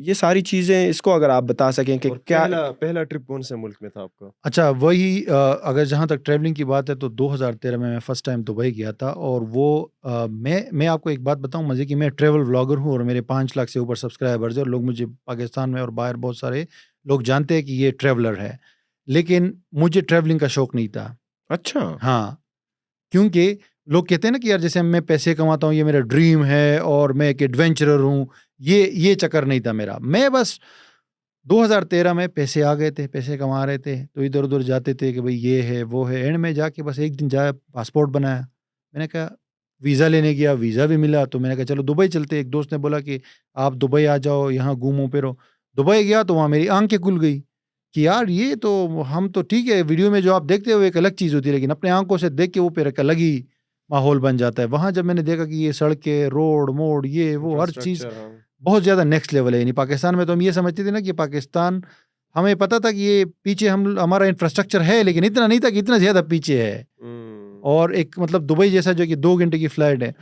ये सारी चीज़ें इसको अगर आप बता सकें कि और क्या। पहला ट्रिप कौन से मुल्क में था आपका? अच्छा, वही अगर जहाँ तक ट्रैवलिंग की बात है तो 2013 में मैं फर्स्ट टाइम दुबई गया था और वो मैं आपको एक बात बताऊँ मज़े की, मैं ट्रैवल व्लॉगर हूँ और मेरे 5 लाख से ऊपर सब्सक्राइबर्स हैं और लोग मुझे पाकिस्तान में और बाहर बहुत सारे लोग जानते हैं कि ये ट्रैवलर है, लेकिन मुझे ट्रैवलिंग का शौक नहीं था। अच्छा। हाँ, क्योंकि लोग कहते हैं ना कि यार जैसे मैं पैसे कमाता हूँ ये मेरा ड्रीम है और मैं एक एडवेंचरर हूँ, ये चक्कर नहीं था मेरा। मैं बस 2013 में पैसे आ गए थे, पैसे कमा रहे थे, तो इधर-उधर जाते थे कि भाई ये है, वो है। एंड में जाके बस एक दिन जाया, पासपोर्ट बनाया। मैंने कहा वीज़ा लेने गया, वीज़ा भी मिला, तो मैंने कहा चलो दुबई चलते हैं। एक दोस्त ने बोला कि आप दुबई आ जाओ, यहाँ घूमो-फिरो। दुबई गया तो वहाँ मेरी आँखें खुल गई कि यार ये तो हम तो ठीक है, वीडियो में जो आप देखते हो एक अलग चीज़ होती है, लेकिन अपने आँखों से देख के वो फिर एक अलग ही माहौल बन जाता है। वहाँ जब मैंने देखा कि ये सड़कें, रोड, मोड़, ये वो हर चीज़ इंफ्रास्ट्रक्चर, हाँ। बहुत ज़्यादा नेक्स्ट लेवल है। यानी पाकिस्तान में तो हम ये समझते थे ना कि पाकिस्तान, हमें पता था कि ये पीछे हमारा इंफ्रास्ट्रक्चर है, लेकिन इतना नहीं था कि इतना ज़्यादा पीछे है। और एक मतलब दुबई जैसा जो कि 2 घंटे की फ़्लाइट है,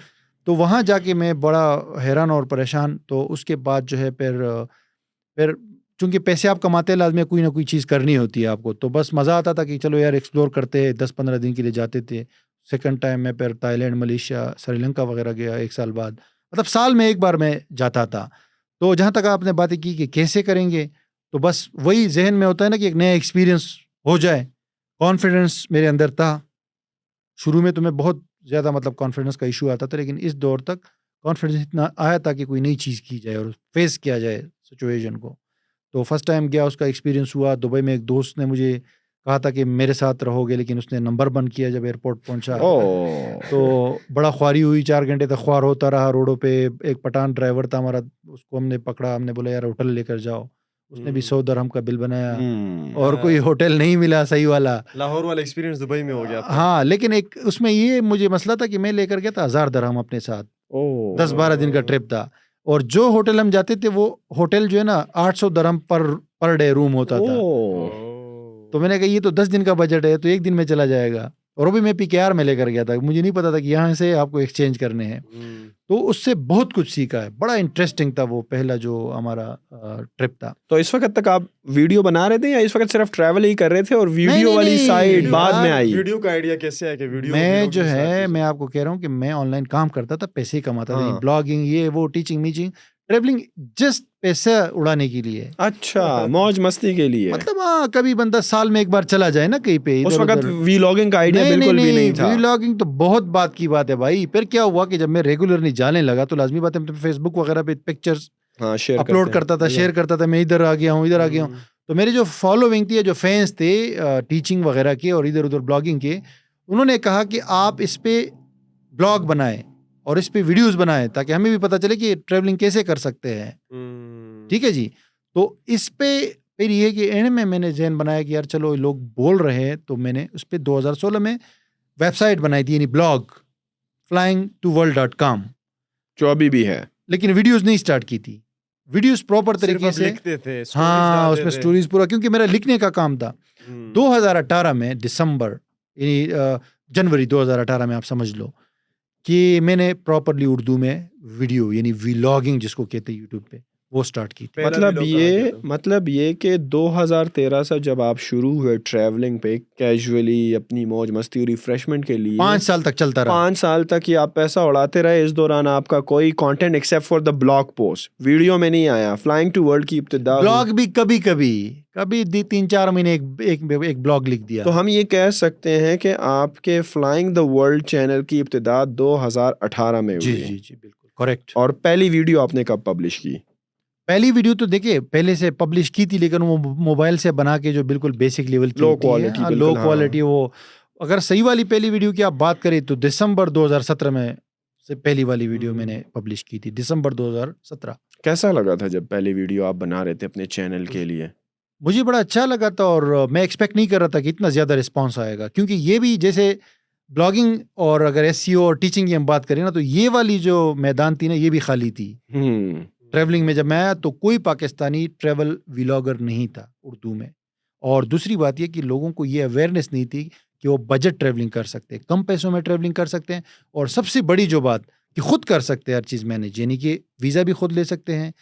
तो वहाँ जाके मैं बड़ा हैरान और परेशान। तो उसके बाद जो है फिर चूँकि पैसे आप कमाते हैं, लाज़मी कोई ना कोई चीज़ करनी होती है आपको, तो बस मज़ा आता था कि चलो यार एक्सप्लोर करते हैं। 10-15 दिन के लिए जाते थे। सेकंड टाइम मैं फिर थाईलैंड, मलेशिया, श्रीलंका वगैरह गया 1 साल बाद। मतलब साल में 1 बार मैं जाता था। तो जहाँ तक आपने बातें की कि कैसे करेंगे, तो बस वही ज़हन में होता है ना कि एक नया एक्सपीरियंस हो जाए। कॉन्फिडेंस मेरे अंदर था। शुरू में तो मैं बहुत ज़्यादा मतलब कॉन्फिडेंस का इशू आता था, लेकिन इस दौर तक कॉन्फिडेंस इतना आया था कि कोई नई चीज़ की जाए और फेस किया जाए सिचुएशन को। तो फर्स्ट टाइम गया, उसका एक्सपीरियंस हुआ। दुबई में एक दोस्त ने मुझे कहा था कि मेरे साथ रहोगे, लेकिन उसने नंबर बंद किया जब एयरपोर्ट पहुंचा। ओह। तो बड़ा ख्वारी हुई, 4 घंटे तक ख्वार होता रहा रोडों पे। एक पठान ड्राइवर था हमारा, उसको हमने पकड़ा, हमने बोला यार होटल लेकर जाओ। उसने भी 100 दिरहम का बिल बनाया और कोई होटल नहीं मिला सही वाला। लाहौर वाला एक्सपीरियंस दुबई में हो गया आपका? हाँ, लेकिन एक उसमें ये मुझे मसला था कि मैं लेकर गया था 1000 दिरहम अपने साथ। ओह। 10-12 दिन का ट्रिप था और जो होटल हम जाते थे वो होटल जो है ना 800 दिरहम पर डे रूम होता था। ओह। तो मैंने कहा ये तो 10 दिन का बजट है, तो 1 दिन में चला जाएगा। और वो भी मैं PKR में लेकर गया था, मुझे नहीं पता था कि यहाँ से आपको एक्सचेंज करने हैं। तो उससे बहुत कुछ सीखा है, बड़ा इंटरेस्टिंग था वो पहला जो हमारा ट्रिप था। तो इस वक्त तक आप वीडियो बना रहे थे या इस वक्त सिर्फ ट्रैवल ही कर रहे थे और नहीं, वीडियो नहीं, वाली नहीं, साइड बाद में यार, आई? वीडियो का आइडिया कैसे है कि वीडियो मैं व्लॉग जो भी start है कीजिए? मैं आपको कह रहा हूँ कि मैं ऑनलाइन काम करता था, पैसे ही कमाता था, हाँ। ब्लॉगिंग ये वो, टीचिंग मीचिंग, ट्रेवलिंग, जस्ट पैसा उड़ाने के लिए। अच्छा, मौज मस्ती के लिए। मतलब हाँ, कभी बंदा साल में एक बार चला जाए ना कहीं पे उस इधर वक्त उधर। व्लॉगिंग का आइडिया नहीं, बिल्कुल भी नहीं था। व्लॉगिंग तो बहुत बात की बात है भाई। फिर क्या हुआ कि जब मैं रेगुलरली जाने लगा तो लाजमी बात है, मैं फेसबुक वगैरह पे पिक्चर्स हाँ, शेयर अपलोड करता था, शेयर करता था, मैं इधर आ गया हूँ, इधर आ गया हूँ। तो मेरे जो फॉलोइंग थी, जो फैंस थे टीचिंग वगैरह के और इधर उधर ब्लॉगिंग के, उन्होंने कहा कि आप इस पे ब्लॉग बनाएं और इस पे वीडियोस बनाएं ताकि हमें भी पता चले कि ट्रैवलिंग कैसे कर सकते हैं। ठीक है जी। तो इस पे फिर ये कि एंड में मैंने जहन बनाया कि यार चलो लोग बोल रहे हैं, तो मैंने उस पे 2016 में वेबसाइट बनाई थी, यानी ब्लॉग flyingtoworld.com, जो अभी भी है। लेकिन वीडियोस नहीं स्टार्ट की थी, वीडियोस प्रॉपर सिर्फ तरीके आप से। लिखते थे, stories हाँ, डालते उसमें थे। स्टोरीज पूरा, क्योंकि मेरा लिखने का काम था। 2018 में दिसंबर, यानी जनवरी 2018 में आप समझ लो कि मैंने प्रॉपरली उर्दू में वीडियो यानी व्लॉगिंग जिसको कहते हैं यूट्यूब पे, वो स्टार्ट की थी। पहला मतलब vlog कहाँ ये किया था? मतलब ये कि 2013 से जब आप शुरू हुए ट्रैवलिंग पे कैजुअली अपनी मौज मस्ती और रिफ्रेशमेंट के लिए, 5 साल तक चलता रहा। 5 साल तक ही आप पैसा उड़ाते रहे। इस दौरान आपका कोई content except for the blog post video में नहीं आया। फ्लाइंग टू वर्ल्ड की इब्तिदा हुई। ब्लॉग भी कभी 3-4 महीने एक ब्लॉग लिख दिया। तो हम ये कह सकते हैं कि आपके फ्लाइंग द वर्ल्ड चैनल की इब्तिदा 2018 में जी हुई। जी जी, बिल्कुल करेक्ट। और पहली वीडियो आपने कब पब्लिश की? पहली वीडियो तो देखिए पहले से पब्लिश की थी, लेकिन वो मोबाइल से बना के जो बिल्कुल बेसिक लेवल की Low होती है, quality, लो बिल्कुल, हाँ। क्वालिटी। वो अगर सही वाली पहली वीडियो की आप बात करें तो दिसंबर 2017 में से पहली वाली वीडियो मैंने पब्लिश की थी, दिसंबर 2017। कैसा लगा था जब पहली वीडियो आप बना रहे थे अपने चैनल के लिए? मुझे बड़ा अच्छा लगा था और मैं एक्सपेक्ट नहीं कर रहा था कि इतना ज़्यादा रिस्पॉन्स आएगा, क्योंकि ये भी जैसे ब्लॉगिंग और अगर SEO और टीचिंग की हम बात करें ना, तो ये वाली जो मैदान थी ना, ये भी खाली थी। ट्रैवलिंग में जब मैं आया तो कोई पाकिस्तानी ट्रैवल व्लॉगर नहीं था उर्दू में। और दूसरी बात ये कि लोगों को ये अवेयरनेस नहीं थी कि वो बजट ट्रैवलिंग कर सकते हैं, कम पैसों में ट्रैवलिंग कर सकते हैं, और सबसे बड़ी जो बात कि खुद कर सकते हैं हर चीज़ मैनेज, यानी कि वीज़ा भी खुद ले सकते हैं,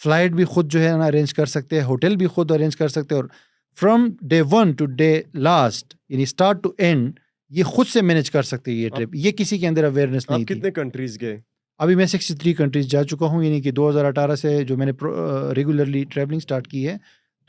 फ्लाइट भी खुद जो है ना अरेंज कर सकते हैं, होटल भी खुद अरेंज कर सकते हैं, और from day 1 to day last, यानी स्टार्ट टू एंड, ये खुद से मैनेज कर सकते हैं ये ट्रिप। ये किसी के अंदर अवेयरनेस आप नहीं थी। कितने कंट्रीज गए? अभी मैं 63 कंट्रीज जा चुका हूँ, यानी कि 2018 से जो मैंने रेगुलरली ट्रैवलिंग स्टार्ट की है,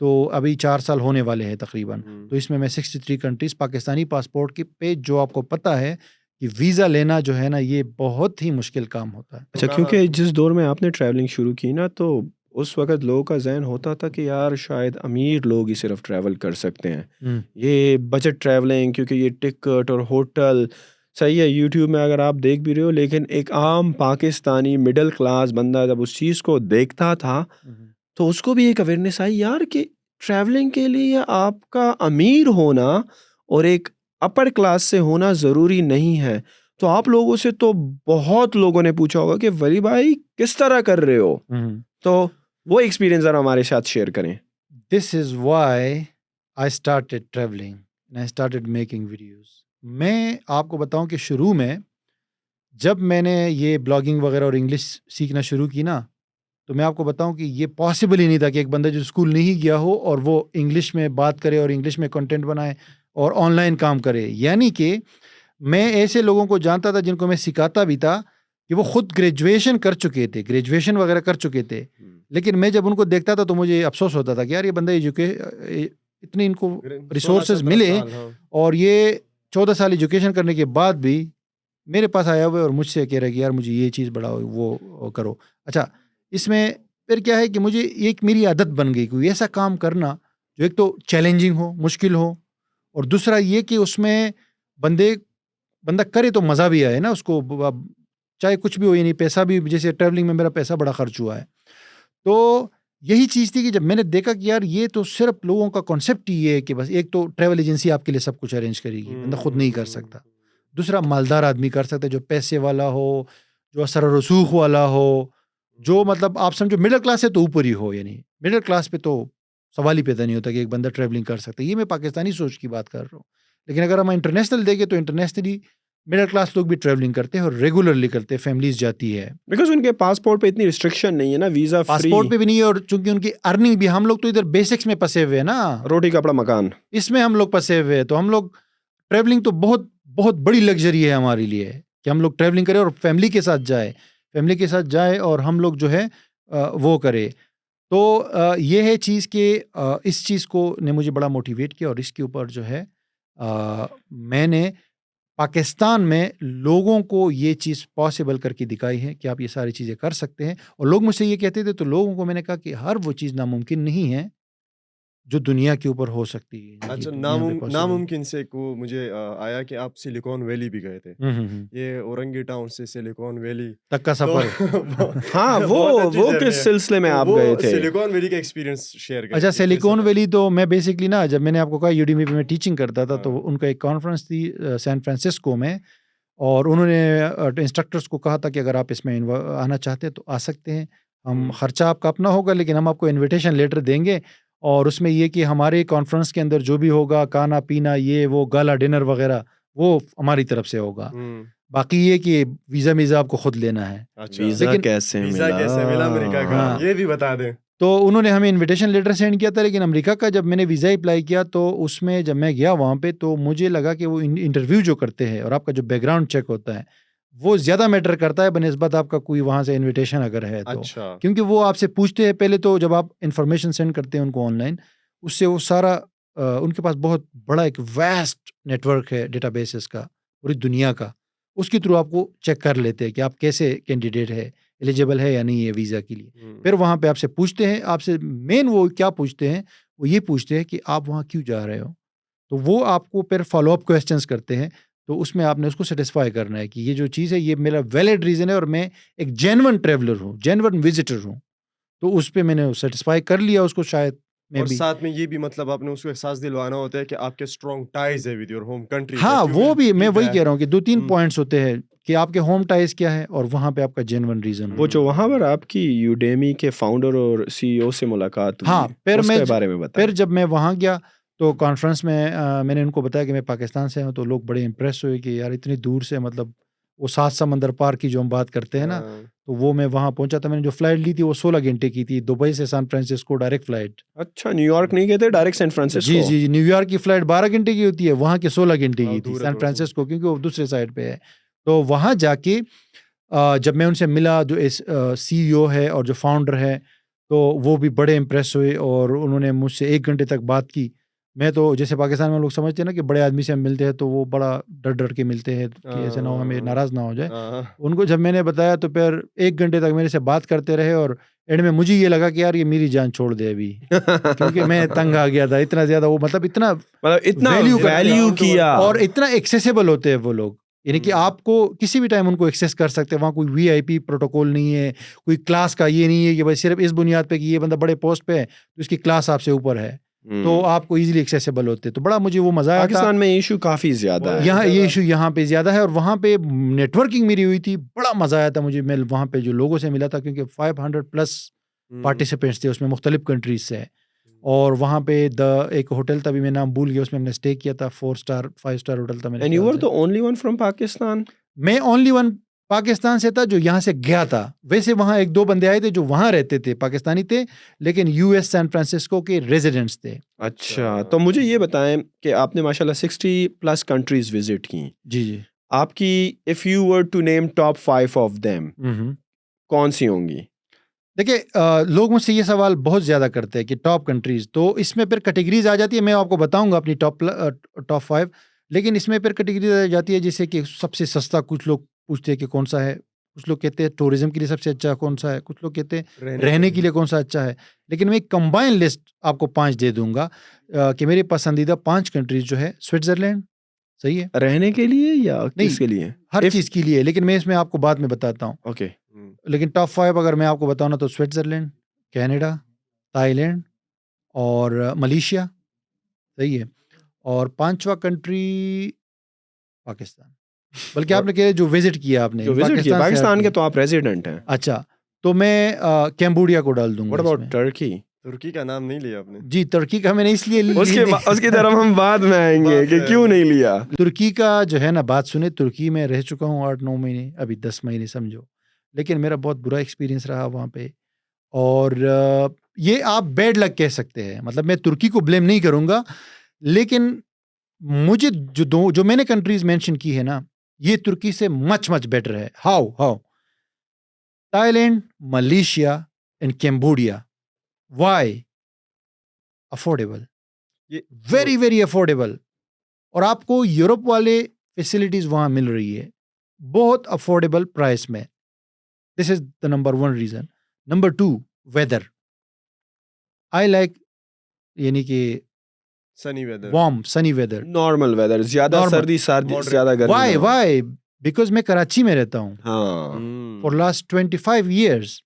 तो अभी 4 साल होने वाले हैं तकरीबन। तो इसमें मैं 63 कंट्रीज पाकिस्तानी पासपोर्ट के पे, जो आपको पता है कि वीज़ा लेना जो है ना, ये बहुत ही मुश्किल काम होता है। अच्छा, क्योंकि जिस दौर में आपने ट्रैवलिंग शुरू की ना, तो उस वक्त लोगों का जहन होता था कि यार शायद अमीर लोग ही सिर्फ ट्रैवल कर सकते हैं, ये बजट ट्रैवलिंग, क्योंकि ये टिकट और होटल सही है यूट्यूब में अगर आप देख भी रहे हो, लेकिन एक आम पाकिस्तानी मिडिल क्लास बंदा जब उस चीज़ को देखता था तो उसको भी एक अवेयरनेस आई यार कि ट्रैवलिंग के लिए आपका अमीर होना और एक अपर क्लास से होना ज़रूरी नहीं है। तो आप लोगों से तो बहुत लोगों ने पूछा होगा कि वली भाई किस तरह कर रहे हो, तो वो एक्सपीरियंस ज़रा हमारे साथ शेयर करें। This is why I started travelling and I started making videos. मैं आपको बताऊं कि शुरू में जब मैंने ये ब्लॉगिंग वगैरह और इंग्लिश सीखना शुरू की ना, तो मैं आपको बताऊं कि ये पॉसिबल ही नहीं था कि एक बंदा जो स्कूल नहीं गया हो और वो इंग्लिश में बात करे और इंग्लिश में कंटेंट बनाए और ऑनलाइन काम करे। यानी कि मैं ऐसे लोगों को जानता था जिनको मैं सिखाता भी था कि वो खुद ग्रेजुएशन कर चुके थे, ग्रेजुएशन वगैरह कर चुके थे, लेकिन मैं जब उनको देखता था तो मुझे अफसोस होता था कि यार ये बंदा इतने इनको रिसोर्सेज मिले और ये 14 साल एजुकेशन करने के बाद भी मेरे पास आया हुआ है और मुझसे कह रहा है कि यार मुझे ये चीज़ बढ़ाओ, वो करो। अच्छा, इसमें फिर क्या है कि मुझे एक मेरी आदत बन गई कोई ऐसा काम करना जो एक तो चैलेंजिंग हो, मुश्किल हो, और दूसरा ये कि उसमें बंदा करे तो मज़ा भी आए ना उसको, चाहे कुछ भी हो, यानी पैसा भी, जैसे ट्रैवलिंग में मेरा पैसा बड़ा खर्च हुआ है। तो यही चीज़ थी कि जब मैंने देखा कि यार ये तो सिर्फ लोगों का कॉन्सेप्ट ही है कि बस एक तो ट्रैवल एजेंसी आपके लिए सब कुछ अरेंज करेगी, बंदा खुद नहीं कर सकता। दूसरा, मालदार आदमी कर सकता है, जो पैसे वाला हो, जो असर रसूख वाला हो, जो मतलब आप समझो मिडिल क्लास से तो ऊपर ही हो, यानी मिडिल क्लास पे तो सवाल ही पैदा नहीं होता कि एक बंदा ट्रैवलिंग कर सकता है। ये मैं पाकिस्तानी सोच की बात कर रहा हूँ। लेकिन अगर हम इंटरनेशनल देखें तो इंटरनेशनली मिडिल क्लास लोग भी ट्रैवलिंग करते हैं और रेगुलरली करते हैं, फैमिलीज जाती है। बिकॉज उनके पासपोर्ट पे इतनी रिस्ट्रिक्शन नहीं है ना, वीजा फ्री, पासपोर्ट पे भी नहीं है, और चूंकि उनकी अर्निंग भी, हम लोग तो इधर बेसिक्स में फंसे हुए हैं ना, रोटी कपड़ा मकान, इसमें हम लोग फंसे हुए हैं। तो हम लोग ट्रैवलिंग तो बहुत बहुत बड़ी लग्जरी है हमारे लिए कि हम लोग ट्रैवलिंग करें और फैमिली के साथ जाए और हम लोग जो है वो करें। तो ये है चीज़ कि इस चीज़ को ने मुझे बड़ा मोटिवेट किया, और इसके ऊपर जो है मैंने पाकिस्तान में लोगों को ये चीज़ पॉसिबल करके दिखाई है कि आप ये सारी चीज़ें कर सकते हैं। और लोग मुझसे ये कहते थे, तो लोगों को मैंने कहा कि हर वो चीज़ नामुमकिन नहीं है जो दुनिया के ऊपर हो सकती है। ये अच्छा, दुनिया में possible है। नामुमकिन से को मुझे आया कि आप सिलिकॉन वैली भी गए थे। हम्म। ये औरंगी टाउन से सिलिकॉन वैली तक का तो सफर। हाँ बहुत अच्छी वो जर्नी किस है। सिलसिले में तो आप वो गए थे? सिलिकॉन वैली का एक्सपीरियंस शेयर करें। अच्छा, सिलिकॉन वैली तो मैं बेसिकली ना, जब मैंने आपको कहा यूडीमी पे मैं टीचिंग करता था, तो हाँ। उनका एक कॉन्फ्रेंस थी सैन फ्रांसिस्को में, और उन्होंने इंस्ट्रक्टर्स को कहा था कि अगर आप इसमें आना चाहते हैं तो आ सकते हैं, हम खर्चा आपका अपना होगा, लेकिन हम आपको इनविटेशन लेटर देंगे, और उसमें ये कि हमारे कॉन्फ्रेंस के अंदर जो भी होगा, खाना पीना, ये वो गाला डिनर वगैरह, वो हमारी तरफ से होगा। बाकी ये कि वीज़ा आपको खुद लेना है। अच्छा, वीजा लेकिन कैसे वीजा कैसे मिला अमेरिका का, हाँ। ये भी बता दें। तो उन्होंने हमें इनविटेशन लेटर सेंड किया था, लेकिन अमेरिका का जब मैंने वीज़ा अप्लाई किया, तो उसमें जब मैं गया वहाँ पे, तो मुझे लगा कि वो इंटरव्यू जो करते हैं और आपका जो बैकग्राउंड चेक होता है, वो ज़्यादा मैटर करता है बनिस्बत आपका कोई वहाँ से इनविटेशन अगर है तो। अच्छा, क्योंकि वो आपसे पूछते हैं पहले, तो जब आप इन्फॉर्मेशन सेंड करते हैं उनको ऑनलाइन, उससे वो सारा उनके पास बहुत बड़ा एक वास्ट नेटवर्क है डेटाबेसेस का पूरी दुनिया का, उसके थ्रू आपको चेक कर लेते हैं कि आप कैसे कैंडिडेट है, एलिजिबल है या नहीं है वीज़ा के लिए। फिर वहाँ पे आपसे पूछते हैं, आपसे मेन वो क्या पूछते हैं, वो ये पूछते हैं कि आप वहाँ क्यों जा रहे हो। तो वो आपको फिर फॉलो अप क्वेश्चंस करते हैं, तो उसमें आपने उसको सेटिस्फाई करना है कि ये जो चीज़ है ये मेरा वैलिड रीज़न है और मैं एक जेन्युइन ट्रैवलर हूँ, जेन्युइन विजिटर हूँ। तो उस पे मैंने सेटिस्फाई कर लिया उसको, शायद मैं और भी। साथ में ये भी मतलब आपने उसको एहसास दिलवाना होता है कि आपके स्ट्रॉन्ग टाइज है विद योर होम कंट्री। हाँ, वो भी मैं वही कह रहा हूँ कि 2-3 हम्म। पॉइंट्स होते हैं कि आपके होम टाइज क्या है और वहाँ पे आपका जेन्युइन रीज़न वो जो वहां पर आपकी यूडेमी के फाउंडर और सीईओ से मुलाकात हुई, हाँ, उसके बारे में बताएं। फिर जब मैं वहाँ गया तो कॉन्फ्रेंस में मैंने उनको बताया कि मैं पाकिस्तान से हूँ, तो लोग बड़े इम्प्रेस हुए कि यार इतनी दूर से, मतलब वो 7 समंदर पार की जो हम बात करते हैं ना, तो वो मैं वहाँ पहुँचा था। मैंने जो फ्लाइट ली थी वो 16 घंटे की थी, दुबई से सैन फ्रांसिस्को डायरेक्ट फ्लाइट। अच्छा, न्यूयॉर्क नहीं गए थे, डायरेक्ट सैन फ्रांसिस्को? जी, न्यूयॉर्क की फ्लाइट 12 घंटे की होती है, वहाँ की 16 घंटे की थी दूर है सैन थोड़ा सा। फ्रांसिस्को, क्योंकि वो दूसरे साइड पे है। तो वहाँ जाके जब मैं उनसे मिला, जो इस सीईओ है और जो फाउंडर है, तो वो भी बड़े इम्प्रेस हुए और उन्होंने मुझसे 1 घंटे तक बात की। मैं तो जैसे पाकिस्तान में लोग समझते हैं ना कि बड़े आदमी से हम मिलते हैं तो वो बड़ा डर के मिलते हैं कि ऐसे ना हो हमें नाराज़ ना हो जाए। उनको जब मैंने बताया तो फिर 1 घंटे तक मेरे से बात करते रहे, और एंड में मुझे ये लगा कि यार ये मेरी जान छोड़ दे अभी, क्योंकि मैं तंग आ गया था इतना ज़्यादा। वो मतलब इतना वैल्यू वैल्यू किया, और इतना एक्सेसिबल होते हैं वो लोग, यानी कि आपको किसी भी टाइम उनको एक्सेस कर सकते हैं। वहाँ कोई वीआईपी प्रोटोकॉल नहीं है, कोई क्लास का ये नहीं है कि भाई सिर्फ इस बुनियाद पे कि ये बंदा बड़े पोस्ट पे है तो इसकी क्लास आपसे ऊपर है, तो आपको इजीली एक्सेसिबल होते हैं। तो बड़ा मुझे वो मजा आया था। पाकिस्तान में इशू काफी ज्यादा है, यहाँ ये इशू यहाँ पे ज्यादा है, और वहाँ पे नेटवर्किंग मेरी हुई थी, बड़ा मजा आया था मुझे। मैं वहाँ पे जो लोगों से मिला था, क्योंकि 500+ पार्टिसिपेंट्स थे उसमें मुख्तलिफ कंट्रीज से, और वहाँ पे एक होटल था, भी मैं नाम भूल गया, उसमें हमने स्टे किया था, 4 स्टार 5 स्टार होटल था मेरे एंड यू ख्याल वर से। The only one from Pakistan? मैं ओनली वन पाकिस्तान से था जो यहाँ से गया था। वैसे वहाँ 1-2 बंदे आए थे जो वहाँ रहते थे, पाकिस्तानी थे, लेकिन यूएस सैन फ्रांसिस्को के रेजिडेंट्स थे। अच्छा, तो मुझे ये बताएं कि आपने माशाल्लाह 60+ कंट्रीज विजिट की। जी। आपकी if you were to name top 5 of them, कौन सी होंगी? देखिए, लोग मुझसे ये सवाल बहुत ज़्यादा करते हैं कि टॉप कंट्रीज, तो इसमें फिर कैटेगरीज आ जाती है। मैं आपको बताऊंगा अपनी टॉप 5, लेकिन इसमें फिर कैटेगरीज आ जाती है, जैसे कि सबसे सस्ता कुछ लोग पूछते हैं कि कौन सा है, कुछ लोग कहते हैं टूरिज्म के लिए सबसे अच्छा कौन सा है, कुछ लोग कहते हैं रहने के लिए कौन सा अच्छा है। लेकिन मैं एक कंबाइन लिस्ट आपको 5 दे दूंगा कि मेरी पसंदीदा 5 कंट्रीज जो है, स्विट्जरलैंड सही है रहने के लिए या किसके लिए? हर चीज़ के लिए, लेकिन मैं इसमें आपको बाद में बताता हूँ। ओके, लेकिन टॉप 5 अगर मैं आपको बताऊँ ना, तो स्विट्जरलैंड, कनाडा, थाईलैंड और मलेशिया सही है, और 5वां कंट्री पाकिस्तान। बल्कि आपने कहा जो विजिट किया आपने, जो विजिट किया से पाकिस्तान हट के, तो आप रेजिडेंट हैं। अच्छा, तो मैं कैम्बोडिया को डाल दूंगा व्हाट अबाउट इसमें। टर्की? तुर्की का नाम नहीं लिया आपने? जी, तुर्की का मैंने इसलिए उसकी तरफ हम बाद में आएंगे कि क्यों नहीं लिया। तुर्की का जो है ना, बात सुने, तुर्की में रह चुका हूँ 8-9 महीने, अभी 10 महीने समझो। लेकिन मेरा बहुत बुरा एक्सपीरियंस रहा वहाँ पे। और ये आप बैड लक कह सकते हैं, मतलब मैं तुर्की को ब्लेम नहीं करूँगा, लेकिन मुझे जो मैंने कंट्रीज मेंशन की है ना, ये तुर्की से मच बेटर है। How Thailand, Malaysia and Cambodia. Why? Affordable, ये वेरी वेरी अफोर्डेबल। और आपको यूरोप वाले फैसिलिटीज वहां मिल रही है बहुत अफोर्डेबल प्राइस में। This is the number 1 reason. Number 2, weather. I like, यानी कि sunny weather, warm sunny weather, normal weather, ज्यादा Normal, सर्दी moderate. ज्यादा गर्मी वाई ना हो। वाई बिकॉज मैं कराची में रहता हूँ हाँ, फॉर लास्ट 25 years।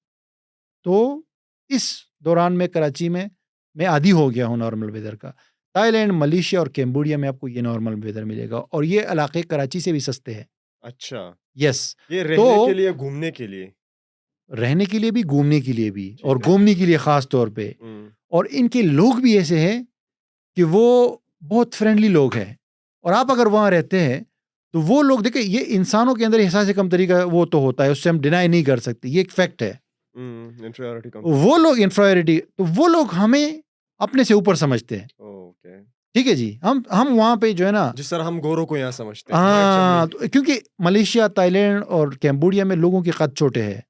तो इस दौरान में कराची में मैं आदी हो गया हूँ नॉर्मल वेदर का। थाईलैंड, मलेशिया और कैम्बोडिया में आपको ये नॉर्मल वेदर मिलेगा, और ये इलाके कराची से भी सस्ते हैं। अच्छा, यस, ये रहने तो के लिए, घूमने के लिए। रहने के लिए भी, घूमने के लिए भी, ठीक और है। घूमने के लिए खास तौर पे। और इनके लोग भी ऐसे हैं कि वो बहुत फ्रेंडली लोग हैं, और आप अगर वहाँ रहते हैं तो वो लोग, देखिए, ये इंसानों के अंदर एहसास कमतरी का वो तो होता है, उससे हम डिनाई नहीं कर सकते, ये एक फैक्ट है। Inferiority complex. वो लोग इन्फीरियरिटी, तो वो लोग हमें अपने से ऊपर समझते हैं। ओके, ठीक है जी, हम वहाँ पे जो है ना, जिस तरह हम गोरों को यहाँ समझते हैं। हाँ, तो क्योंकि मलेशिया, थाईलैंड और कैम्बोडिया में लोगों के कद छोटे हैं।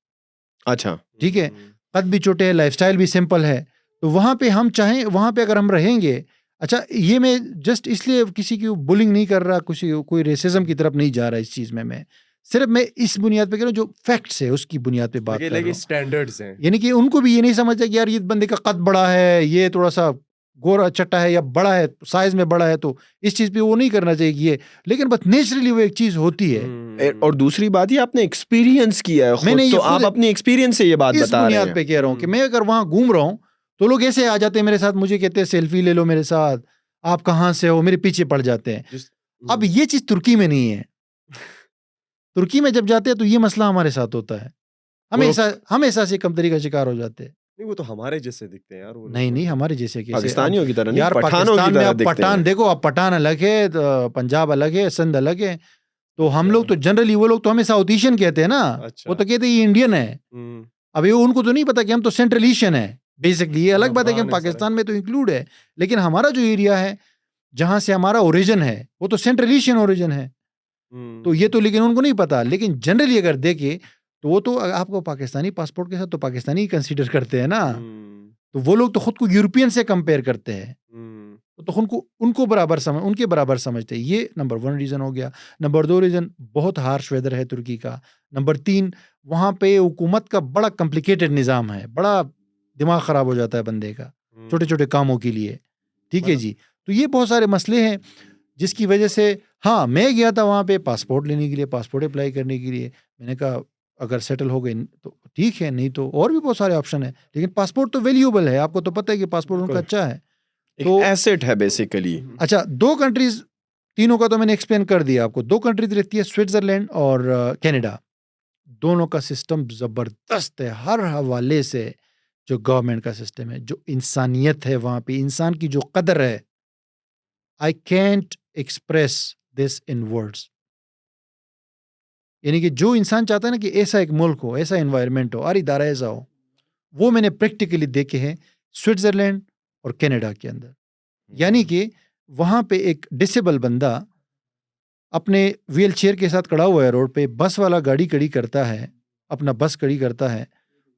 अच्छा, ठीक है, कद भी छोटे है, लाइफस्टाइल भी सिंपल है। तो वहाँ पे हम चाहें, वहाँ पे अगर हम रहेंगे, अच्छा, ये मैं जस्ट इसलिए किसी की बुलिंग नहीं कर रहा, कोई रेसिज्म की तरफ नहीं जा रहा इस चीज में, मैं सिर्फ मैं इस बुनियाद पे कह रहा हूँ, जो फैक्ट्स है उसकी बुनियाद पे बात कर रहा हूँ। स्टैंडर्ड्स हैं। यानी कि उनको भी ये नहीं समझता कि यार ये बंदे का कद बड़ा है, ये थोड़ा सा गोरा चट्टा है या बड़ा है, साइज में बड़ा है, तो इस चीज पे वो नहीं करना चाहिए ये। लेकिन बस नेचुरली वो एक चीज होती है। और दूसरी बात, ये आपने एक्सपीरियंस किया है खुद, मैंने ये तो खुद आप अपनी एक्सपीरियंस से ये बात इस बता रहे बुनियाद हैं। पे कह रहा हूँ कि मैं अगर वहां घूम रहा हूँ तो लोग ऐसे आ जाते हैं मेरे साथ, मुझे कहते हैं सेल्फी ले लो मेरे साथ, आप कहाँ से हो, मेरे पीछे पड़ जाते हैं। अब ये चीज तुर्की में नहीं है। तुर्की में जब जाते हैं तो ये मसला हमारे साथ होता है, हमेशा से कमतरी का शिकार हो जाते हैं। नहीं, वो तो हमारे जैसे दिखते हैं यार, वो नहीं, हमारे जैसे कैसे? पाकिस्तानियों की तरह नहीं, यार, पठानों की पाकिस्तान में तरह आप दिखते पठान हैं। देखो, आप पठान अलग है, पंजाब अलग है, सिंध अलग है। तो हम लोग तो जनरली, वो लोग तो हमें साउथ एशियन कहते हैं ना। अच्छा। वो तो कहते हैं ये इंडियन है। अब ये उनको तो नहीं पता कि हम तो सेंट्रल एशियन है बेसिकली। ये अलग बात है कि हम पाकिस्तान में तो इंक्लूड है, लेकिन हमारा जो एरिया है जहां से हमारा ओरिजिन है वो तो सेंट्रल एशियन ओरिजिन है। तो ये तो लेकिन उनको नहीं पता। लेकिन जनरली अगर देखे तो वो तो आपको पाकिस्तानी पासपोर्ट के साथ तो पाकिस्तानी कंसीडर करते हैं ना। तो वो लोग तो खुद को यूरोपियन से कंपेयर करते हैं, तो उनको बराबर उनके बराबर समझते हैं। ये नंबर 1 रीजन हो गया। नंबर 2 रीजन, बहुत हार्श वेदर है तुर्की का। नंबर 3, वहां पे हुकूमत का बड़ा कॉम्प्लिकेटेड निज़ाम है, बड़ा दिमाग खराब हो जाता है बंदे का छोटे छोटे कामों के लिए। ठीक है जी, तो ये बहुत सारे मसले हैं जिसकी वजह से, हाँ, मैं गया था वहाँ पे पासपोर्ट लेने के लिए, पासपोर्ट अप्लाई करने के लिए। मैंने कहा अगर सेटल हो गए तो ठीक है, नहीं तो और भी बहुत सारे ऑप्शन है। लेकिन पासपोर्ट तो वैल्यूएबल है, आपको तो पता है कि पासपोर्ट उनका अच्छा है, तो एसेट है बेसिकली। अच्छा, 2 कंट्रीज, तीनों का तो मैंने एक्सप्लेन कर दिया आपको। 2 कंट्रीज रहती है, स्विट्जरलैंड और कनाडा। दोनों का सिस्टम जबरदस्त है हर हवाले से। जो गवर्नमेंट का सिस्टम है, जो इंसानियत है वहां पे, इंसान की जो कदर है, I can't express this in words. यानी कि जो इंसान चाहता है ना कि ऐसा एक मुल्क हो, ऐसा एनवायरनमेंट हो, हर इदारा ऐसा हो, वो मैंने प्रैक्टिकली देखे हैं स्विट्जरलैंड और कनाडा के अंदर। यानी कि वहां पे एक डिसेबल बंदा अपने व्हील चेयर के साथ खड़ा हुआ है रोड पे, बस वाला गाड़ी खड़ी करता है, अपना बस खड़ी करता है,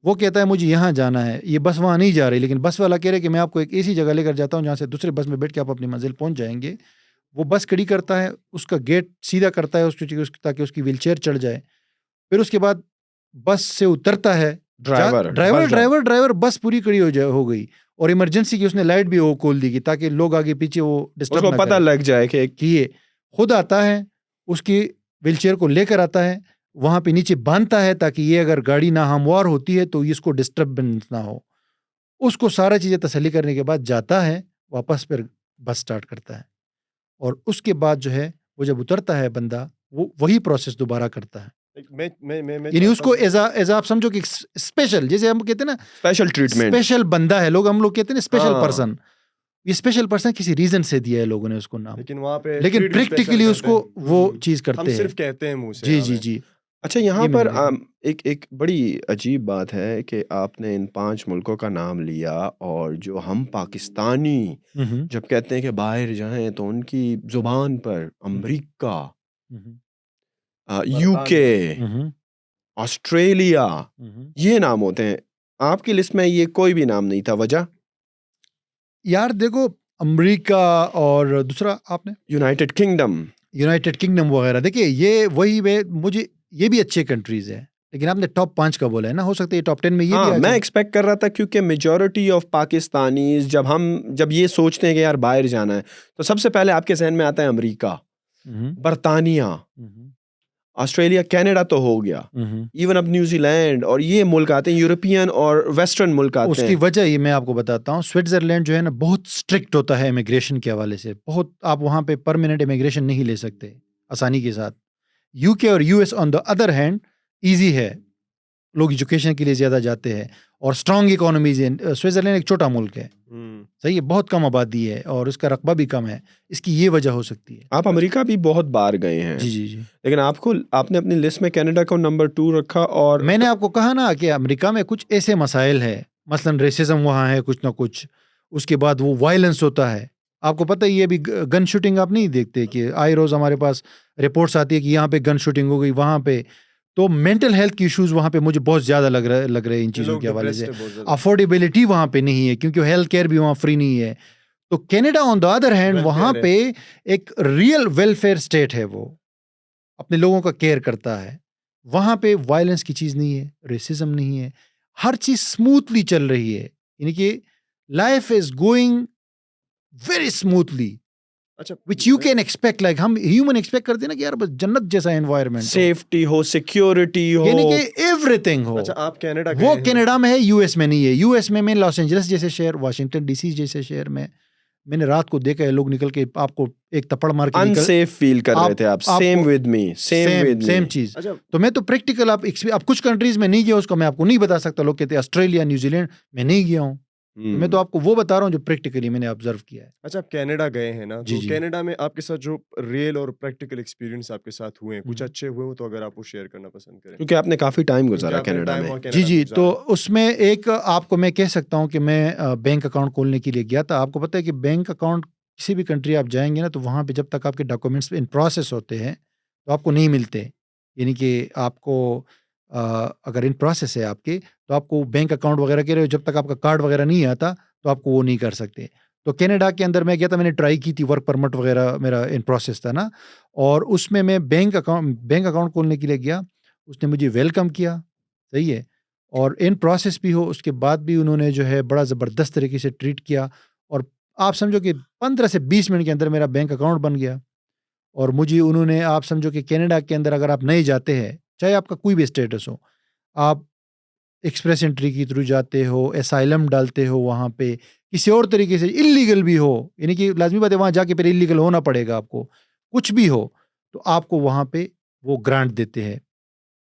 वो कहता है मुझे यहाँ जाना है, ये बस वहाँ नहीं जा रही, लेकिन बस वाला कह रहा है कि मैं आपको एक ऐसी जगह लेकर जाता हूँ जहाँ से दूसरे बस में बैठ के आप अपनी मंजिल पहुँच जाएंगे। वो बस खड़ी करता है, उसका गेट सीधा करता है ताकि उसकी व्हील चेयर चढ़ जाए। फिर उसके बाद बस से उतरता है ड्राइवर, बस पूरी खड़ी हो गई, और इमरजेंसी की उसने लाइट भी वो खोल दी ताकि लोग आगे पीछे वो डिस्टर्ब ना करें, पता लग जाए कि ये खुद आता है, उसकी व्हीलचेयर को लेकर आता है, वहां पे नीचे बांधता है ताकि ये अगर गाड़ी ना हमवार होती है तो इसको डिस्टर्बेंस ना हो। उसको सारा चीजें तसल्ली करने के बाद जाता है वापस, फिर बस स्टार्ट करता है, और उसके बाद जो है वो जब उतरता है बंदा, वो वही प्रोसेस दोबारा करता है। मैं यानी उसको एज आप समझो कि स्पेशल, जैसे हम कहते हैं ना स्पेशल ट्रीटमेंट। स्पेशल बंदा है, लोग हम लोग कहते हैं ना स्पेशल हाँ। पर्सन, ये स्पेशल पर्सन किसी रीजन से दिया है लोगों ने उसको नाम, लेकिन वहाँ पे लेकिन treat भी special प्रैक्टिकली करते उसको हैं। वो हम्म, चीज हम करते हैं। सिर्फ कहते हैं मुंह से। जी हाँ जी भाई। जी। अच्छा, यहाँ ये मैंने पर देखा। एक बड़ी अजीब बात है कि आपने इन 5 मुल्कों का नाम लिया, और जो हम पाकिस्तानी हम्म जब कहते हैं कि बाहर जाएं तो उनकी जुबान पर अमेरिका, हम्म यूके, हम्म ऑस्ट्रेलिया, हम्म। ये नाम होते हैं। आपकी लिस्ट में ये कोई भी नाम नहीं था, वजह? यार देखो, अमेरिका और दूसरा आपने यूनाइटेड किंगडम। यूनाइटेड किंगडम वगैरह, देखिए ये वही मुझे ये भी अच्छे कंट्रीज हैं, लेकिन आपने टॉप 5 का बोला है ना, हो सकता है ये टॉप 10 में ये भी हाँ, आ मैं जाए। एक्सपेक्ट कर रहा था, क्योंकि मेजॉरिटी ऑफ पाकिस्तानीज जब ये सोचते हैं कि यार बाहर जाना है, तो सबसे पहले आपके जहन में आता है अमेरिका, हम्म बरतानिया, हम्म ऑस्ट्रेलिया, कनाडा तो हो गया, हम्म। इवन अब न्यूजीलैंड, और ये मुल्क आते हैं, यूरोपियन और वेस्टर्न मुल्क आते उसकी हैं। वजह ये मैं आपको बताता हूँ, स्विट्जरलैंड जो है ना बहुत स्ट्रिक्ट होता है इमिग्रेशन के हवाले से, बहुत, आप वहाँ पे परमानेंट इमिग्रेशन नहीं ले सकते आसानी के साथ। यूके और US on the other hand easy है, लोग एजुकेशन के लिए ज़्यादा जाते हैं, और स्ट्रॉन्ग इकोनॉमीज है। स्विट्जरलैंड एक छोटा मुल्क है, सही है, बहुत कम आबादी है और उसका रकबा भी कम है, इसकी ये वजह हो सकती है। आप अमेरिका भी बहुत बार गए हैं, जी जी जी। लेकिन आपने अपनी लिस्ट में कनाडा को नंबर 2 रखा। और मैंने आपको कहा ना कि अमेरिका में कुछ ऐसे मसाइल है, मसलन रेसिज्म वहाँ है कुछ ना कुछ, उसके बाद वो वायलेंस होता है। आपको पता ही है, अभी गन शूटिंग आप नहीं देखते कि आए रोज हमारे पास रिपोर्ट्स आती है कि यहाँ पे गन शूटिंग हो गई वहाँ पे, तो मेंटल हेल्थ की इश्यूज वहाँ पे मुझे बहुत ज्यादा लग रहे हैं इन चीज़ों के हवाले से। अफोर्डेबिलिटी वहाँ पे नहीं है, क्योंकि हेल्थ केयर भी वहाँ फ्री नहीं है। तो Canada on the other hand वहाँ पे एक रियल वेलफेयर स्टेट है, वो अपने लोगों का केयर करता है। वहाँ पे वायलेंस की चीज़ नहीं है, रेसिज्म नहीं है, हर चीज़ स्मूथली चल रही है, यानी कि life is going very smoothly, अच्छा, which you can expect, like हम ह्यूमन एक्सपेक्ट करते हैं ना कि यार बस जन्नत जैसा एनवायरनमेंट, सेफ्टी हो, सिक्योरिटी हो, यानी कि एवरीथिंग हो। अच्छा, आप कनाडा वो गए हैं। कनाडा में है, यूएस में नहीं है। यूएस में मैं लॉस एंजलिस जैसे शहर, वाशिंगटन डीसी जैसे शहर में मैंने रात को देखा है लोग निकल के आपको एक थप्पड़ मार के अनसेफ फील कर रहे थे आप। सेम आपको- विद मी, सेम चीज। अच्छा, तो मैं तो प्रैक्टिकल आप कुछ कंट्रीज में नहीं गया, उसको मैं आपको नहीं बता सकता। लोग कहते हैं ऑस्ट्रेलिया, न्यूजीलैंड, मैं नहीं गया हूँ, तो मैं तो आपको वो बता रहा हूँ जो प्रैक्टिकली मैंने ऑब्जर्व किया है। अच्छा, आप कनाडा गए हैं ना, जी, तो जी। कनाडा में आपके साथ जो रियल और प्रैक्टिकल एक्सपीरियंस आपके साथ हुए हैं, कुछ हम्म। अच्छे हुए हो तो अगर आप वो शेयर करना पसंद करें। क्योंकि आपने काफी टाइम गुजारा क्योंकि आपने कनाडा time में। और जी कनाडा जी, गुजारा तो है। उसमें एक आपको मैं कह सकता हूँ कि मैं बैंक अकाउंट खोलने के लिए गया था। आपको पता है कि बैंक अकाउंट किसी भी कंट्री आप जाएंगे ना, तो वहाँ पे जब तक आपके डॉक्यूमेंट्स इन प्रोसेस होते हैं तो आपको नहीं मिलते। यानी कि आपको अगर इन प्रोसेस है आपके, तो आपको बैंक अकाउंट वगैरह के लिए जब तक आपका कार्ड वगैरह नहीं आता तो आपको वो नहीं कर सकते। तो कनाडा के अंदर मैं गया था, मैंने ट्राई की थी, वर्क परमिट वगैरह मेरा इन प्रोसेस था ना, और उसमें मैं बैंक अकाउंट खोलने के लिए गया। उसने मुझे वेलकम किया, सही है, और इन प्रोसेस भी हो, उसके बाद भी उन्होंने जो है बड़ा ज़बरदस्त तरीके से ट्रीट किया, और आप समझो कि 15 से 20 मिनट के अंदर मेरा बैंक अकाउंट बन गया। और मुझे उन्होंने, आप समझो कि कनाडा के अंदर अगर आप नहीं जाते हैं, चाहे आपका कोई भी स्टेटस हो, आप एक्सप्रेस एंट्री के थ्रू जाते हो, एसाइलम डालते हो, वहाँ पे किसी और तरीके से इलीगल भी हो, यानी कि लाजमी बात है वहाँ जाके फिर इलीगल होना पड़ेगा आपको, कुछ भी हो तो आपको वहाँ पे वो ग्रांट देते हैं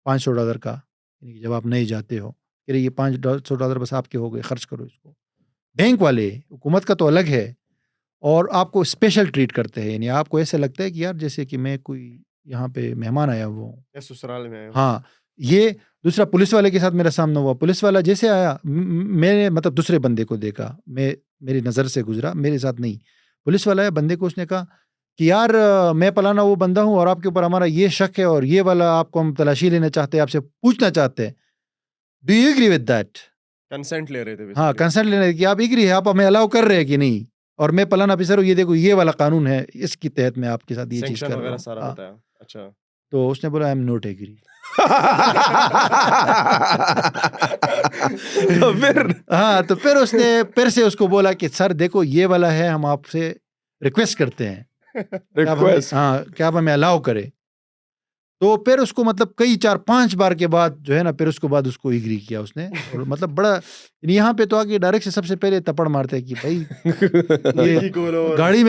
$500 का, यानी कि जब आप नहीं जाते हो, अरे ये $500 बस आपके हो गए, खर्च करो इसको। बैंक वाले, हुकूमत का तो अलग है, और आपको स्पेशल ट्रीट करते हैं, यानी आपको ऐसे लगता है कि यार जैसे कि मैं कोई यहाँ पे मेहमान आया हुआ हूँ। या ससुराल में आए हो। हाँ, ये दूसरा पुलिस वाले के साथ मेरा सामना हुआ। पुलिस वाला जैसे आया, मैंने मतलब दूसरे बंदे को देखा, मेरी नज़र से गुजरा, मेरे साथ नहीं। पुलिस वाला है, बंदे को उसने कहा कि यार मैं फलाना वो बंदा हूँ और आपके ऊपर हमारा ये शक है और ये वाला आपको हम तलाशी लेना चाहते हैं, आपसे पूछना चाहते हैं, do you agree with that? Consent ले रहे थे हाँ, basically। कंसर्ट लेने कि आप एग्री है, आप हमें अलाउ कर रहे हैं कि नहीं, और मैं फलाना ऑफिसर हूँ, ये देखो ये वाला कानून है, इसके तहत मैं आपके साथ ये चीज़ Sanction कर रहा वगैरह हूँ। सारा हाँ, बताया। अच्छा। तो उसने बोला आई एम नॉट एग्री। तो फिर हाँ, तो फिर उसने फिर से उसको बोला कि सर देखो ये वाला है, हम आपसे रिक्वेस्ट करते हैं कि आप हमें, रिक्वेस्ट। हाँ, कि आप हमें अलाउ करें। तो फिर उसको मतलब कई 4-5 बार के बाद जो है ना, फिर उसको बाद उसको एग्री किया उसने, और मतलब बड़ा यहाँ पे तो आके डायरेक्ट से सबसे पहले थप्पड़ मारते हैं कि भाई ये ये गाड़ी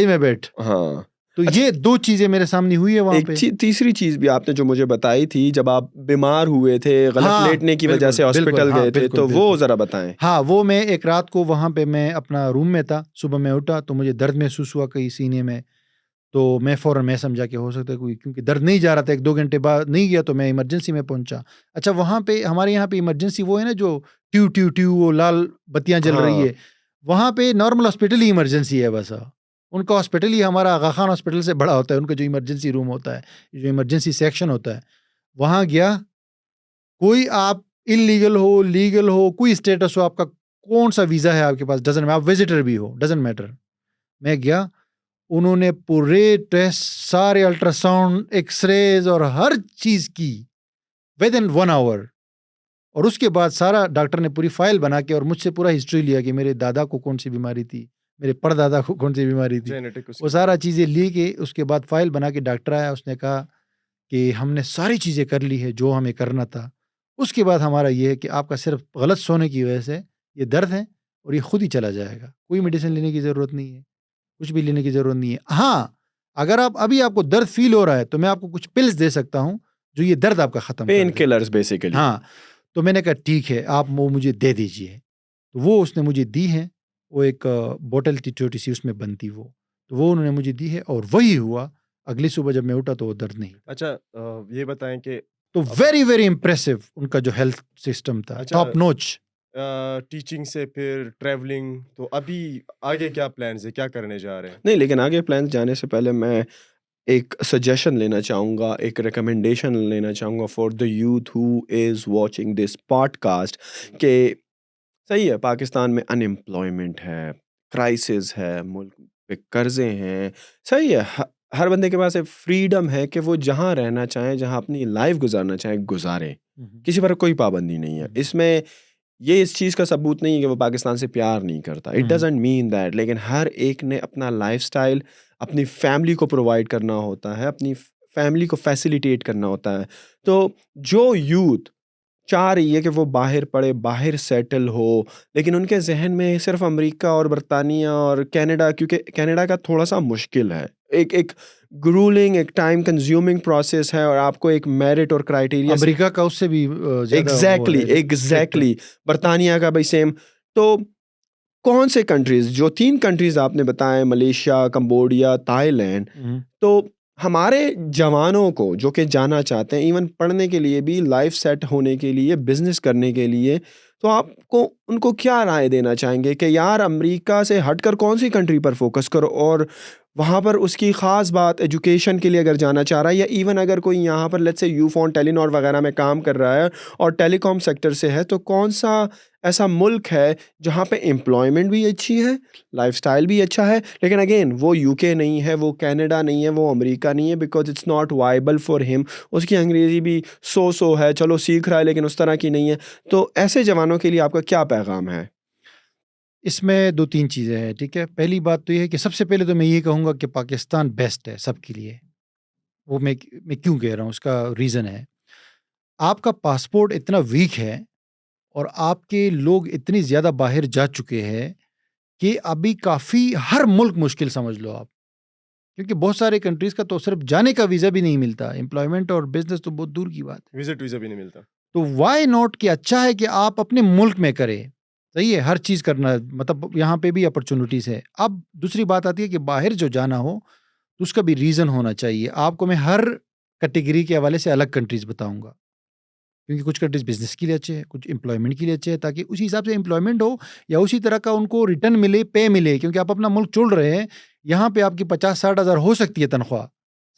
में बैठ। हाँ, तो ये 2 चीज़ें मेरे सामने हुई है वहाँ एक पे। तीसरी चीज भी आपने जो मुझे बताई थी, जब आप बीमार हुए थे, गलत हाँ, लेटने की वजह बिल्कुल, से बिल्कुल, हॉस्पिटल हाँ, गए थे, बिल्कुल, तो वो बिल्कुल। जरा बताएं। हाँ, वो मैं एक रात को वहाँ पे मैं अपना रूम में था, सुबह मैं उठा तो मुझे दर्द महसूस हुआ कहीं सीने में, तो मैं फ़ौरन मैं समझा कि हो सकता है कोई, क्योंकि दर्द नहीं जा रहा था, 1-2 घंटे बाद नहीं गया तो मैं इमरजेंसी में पहुँचा। अच्छा, वहाँ पे हमारे यहाँ पे इमरजेंसी वो है ना जो ट्यू, ट्यू, ट्यू वो लाल बत्तियाँ जल रही हाँ, है, वहाँ पे नॉर्मल हॉस्पिटल ही इमरजेंसी है बस। उनका हॉस्पिटल ही हमारा आगा खान हॉस्पिटल से बड़ा होता है, उनका जो इमरजेंसी रूम होता है, जो इमरजेंसी सेक्शन होता है। वहाँ गया, कोई आप इल्लीगल हो, लीगल हो, कोई स्टेटस हो, आपका कौन-सा वीज़ा है आपके पास, डज़न्ट मैटर, आप विज़िटर भी हो, डज़न्ट मैटर। मैं गया, उन्होंने पूरे टेस्ट, सारे अल्ट्रासाउंड, एक्स-रेज़ और हर चीज़ की विदिन 1 आवर, और उसके बाद सारा डॉक्टर ने पूरी फ़ाइल बना के और मुझसे पूरा हिस्ट्री लिया कि मेरे दादा को कौन-सी बीमारी थी, मेरे परदादा को कौन-सी बीमारी थी। जेनेटिक वो उसकी सारा चीज़ें ली के उसके बाद फ़ाइल बना के डॉक्टर आया, उसने कहा कि हमने सारी चीज़ें कर ली है जो हमें करना था। उसके बाद हमारा ये है कि आपका सिर्फ़ गलत सोने की वजह से ये दर्द है और ये खुद ही चला जाएगा। कोई मेडिसिन लेने की ज़रूरत नहीं है, कुछ भी लेने की ज़रूरत नहीं है। हाँ, अगर आप अभी आपको दर्द फ़ील हो रहा है तो मैं आपको कुछ पिल्स दे सकता हूँ, जो ये दर्द आपका ख़त्म कर पेन दें। Killers basically. हाँ, तो मैंने कहा ठीक है, आप वो मुझे दे दीजिए। तो वो उसने मुझे दी है, वो एक बॉटल थी छोटी-सी, उसमें बंद थी वो। तो वो उन्होंने मुझे दी है और वही हुआ, अगली सुबह जब मैं उठा तो वो दर्द नहीं। अच्छा, ये बताएँ कि तो अब वेरी, वेरी इम्प्रेसिव उनका जो हेल्थ सिस्टम था, अच्छा, टॉप नॉच। टीचिंग से फिर ट्रैवलिंग, तो अभी आगे क्या प्लान्स है? क्या करने जा रहे हैं? नहीं, लेकिन आगे प्लान्स जाने से पहले मैं एक सजेशन लेना चाहूँगा, एक रिकमेंडेशन लेना चाहूँगा for the youth who is watching this podcast, कि सही है, पाकिस्तान में अनएम्प्लॉयमेंट है, क्राइसिस है, मुल्क पे कर्ज़े हैं, सही है, हर बंदे के पास एक फ्रीडम है कि वो जहाँ रहना चाहें, जहाँ अपनी लाइफ़ गुज़ारना चाहें, गुज़ारें। हुँ, हुँ। किसी पर कोई पाबंदी नहीं है। हुँ, हुँ। इसमें ये इस चीज़ का सबूत नहीं है कि वो पाकिस्तान से प्यार नहीं करता। It hmm, hmm. Doesn't mean that, लेकिन हर एक ने अपना लाइफ़स्टाइल अपनी फैमिली को प्रोवाइड करना होता है, अपनी फैमिली को फैसिलिटेट करना होता है। तो जो यूथ चाह रही है कि वो बाहर पढ़े, बाहर सेटल हो, लेकिन उनके ज़हन में सिर्फ़ अमेरिका और बर्तानिया और कनाडा, क्योंकि कनाडा का थोड़ा-सा मुश्किल है। एक एक ग्रूलिंग, एक टाइम कंज्यूमिंग प्रोसेस है, और आपको एक मेरिट और क्राइटेरिया से अमेरिका का उससे भी ज़्यादा वो एग्ज़ैक्टली, है, स्ट्रिक्ट है। एग्ज़ैक्टली, बर्तानिया का भी सेम। तो कौन से कंट्रीज़, जो 3 कंट्रीज़ आपने बताए, मलेशिया, कंबोडिया, थाईलैंड, हुँ, तो हमारे जवानों को जो कि जाना चाहते हैं, इवन पढ़ने के लिए भी, लाइफ सेट होने के लिए, बिज़नेस करने के लिए, तो आपको उनको क्या राय देना चाहेंगे कि यार अमेरिका से हटकर कौन-सी कंट्री पर फ़ोकस करो, और वहाँ पर उसकी ख़ास बात एजुकेशन के लिए अगर जाना चाह रहा है, या इवन अगर कोई यहाँ पर लेट्स से यूफ़ोन, टेलीनॉर वगैरह में काम कर रहा है और टेलीकॉम सेक्टर से है, तो कौन-सा ऐसा मुल्क है जहाँ पे एम्प्लॉयमेंट भी अच्छी है, लाइफ़स्टाइल भी अच्छा है, लेकिन अगेन वो यूके नहीं है, वो कनाडा नहीं है, वो अमेरिका नहीं है, because it's not viable for him. उसकी अंग्रेज़ी भी सो-सो है, चलो सीख रहा है, लेकिन उस तरह की नहीं है। तो ऐसे जवानों के लिए आपका क्या पैगाम है? इसमें 2-3 चीज़ें हैं, ठीक है? पहली बात तो ये है कि सबसे पहले तो मैं ये कहूँगा कि पाकिस्तान बेस्ट है सबके लिए। वो मैं क्यों कह रहा हूँ, उसका रीज़न है। आपका पासपोर्ट इतना वीक है और आपके लोग इतनी ज़्यादा बाहर जा चुके हैं कि अभी काफ़ी हर मुल्क मुश्किल समझ लो आप। क्योंकि बहुत सारे कंट्रीज़ का तो सिर्फ़ जाने का वीज़ा भी नहीं मिलता, एम्प्लॉयमेंट और बिज़नेस तो बहुत दूर की बात है। विज़िट वीज़ा भी नहीं मिलता। तो व्हाई नॉट, कि अच्छा है कि आप अपने मुल्क में करें, सही है, हर चीज़ करना, मतलब यहाँ पे भी अपॉर्च्युनिटीज़ है। अब दूसरी बात आती है कि बाहर जो जाना हो, तो उसका भी रीज़न होना चाहिए। आपको मैं हर कैटेगरी के हवाले से अलग कंट्रीज़ बताऊँगा। क्योंकि कुछ कंट्रीज़ बिज़नेस के लिए अच्छे हैं, कुछ एम्प्लॉयमेंट के लिए अच्छे हैं, ताकि उसी हिसाब से एम्प्लॉयमेंट हो या उसी तरह का उनको रिटर्न मिले, पे मिले, क्योंकि आप अपना मुल्क छोड़ रहे हैं, यहाँ पे आपकी 50-60 हज़ार हो सकती है तनख्वाह,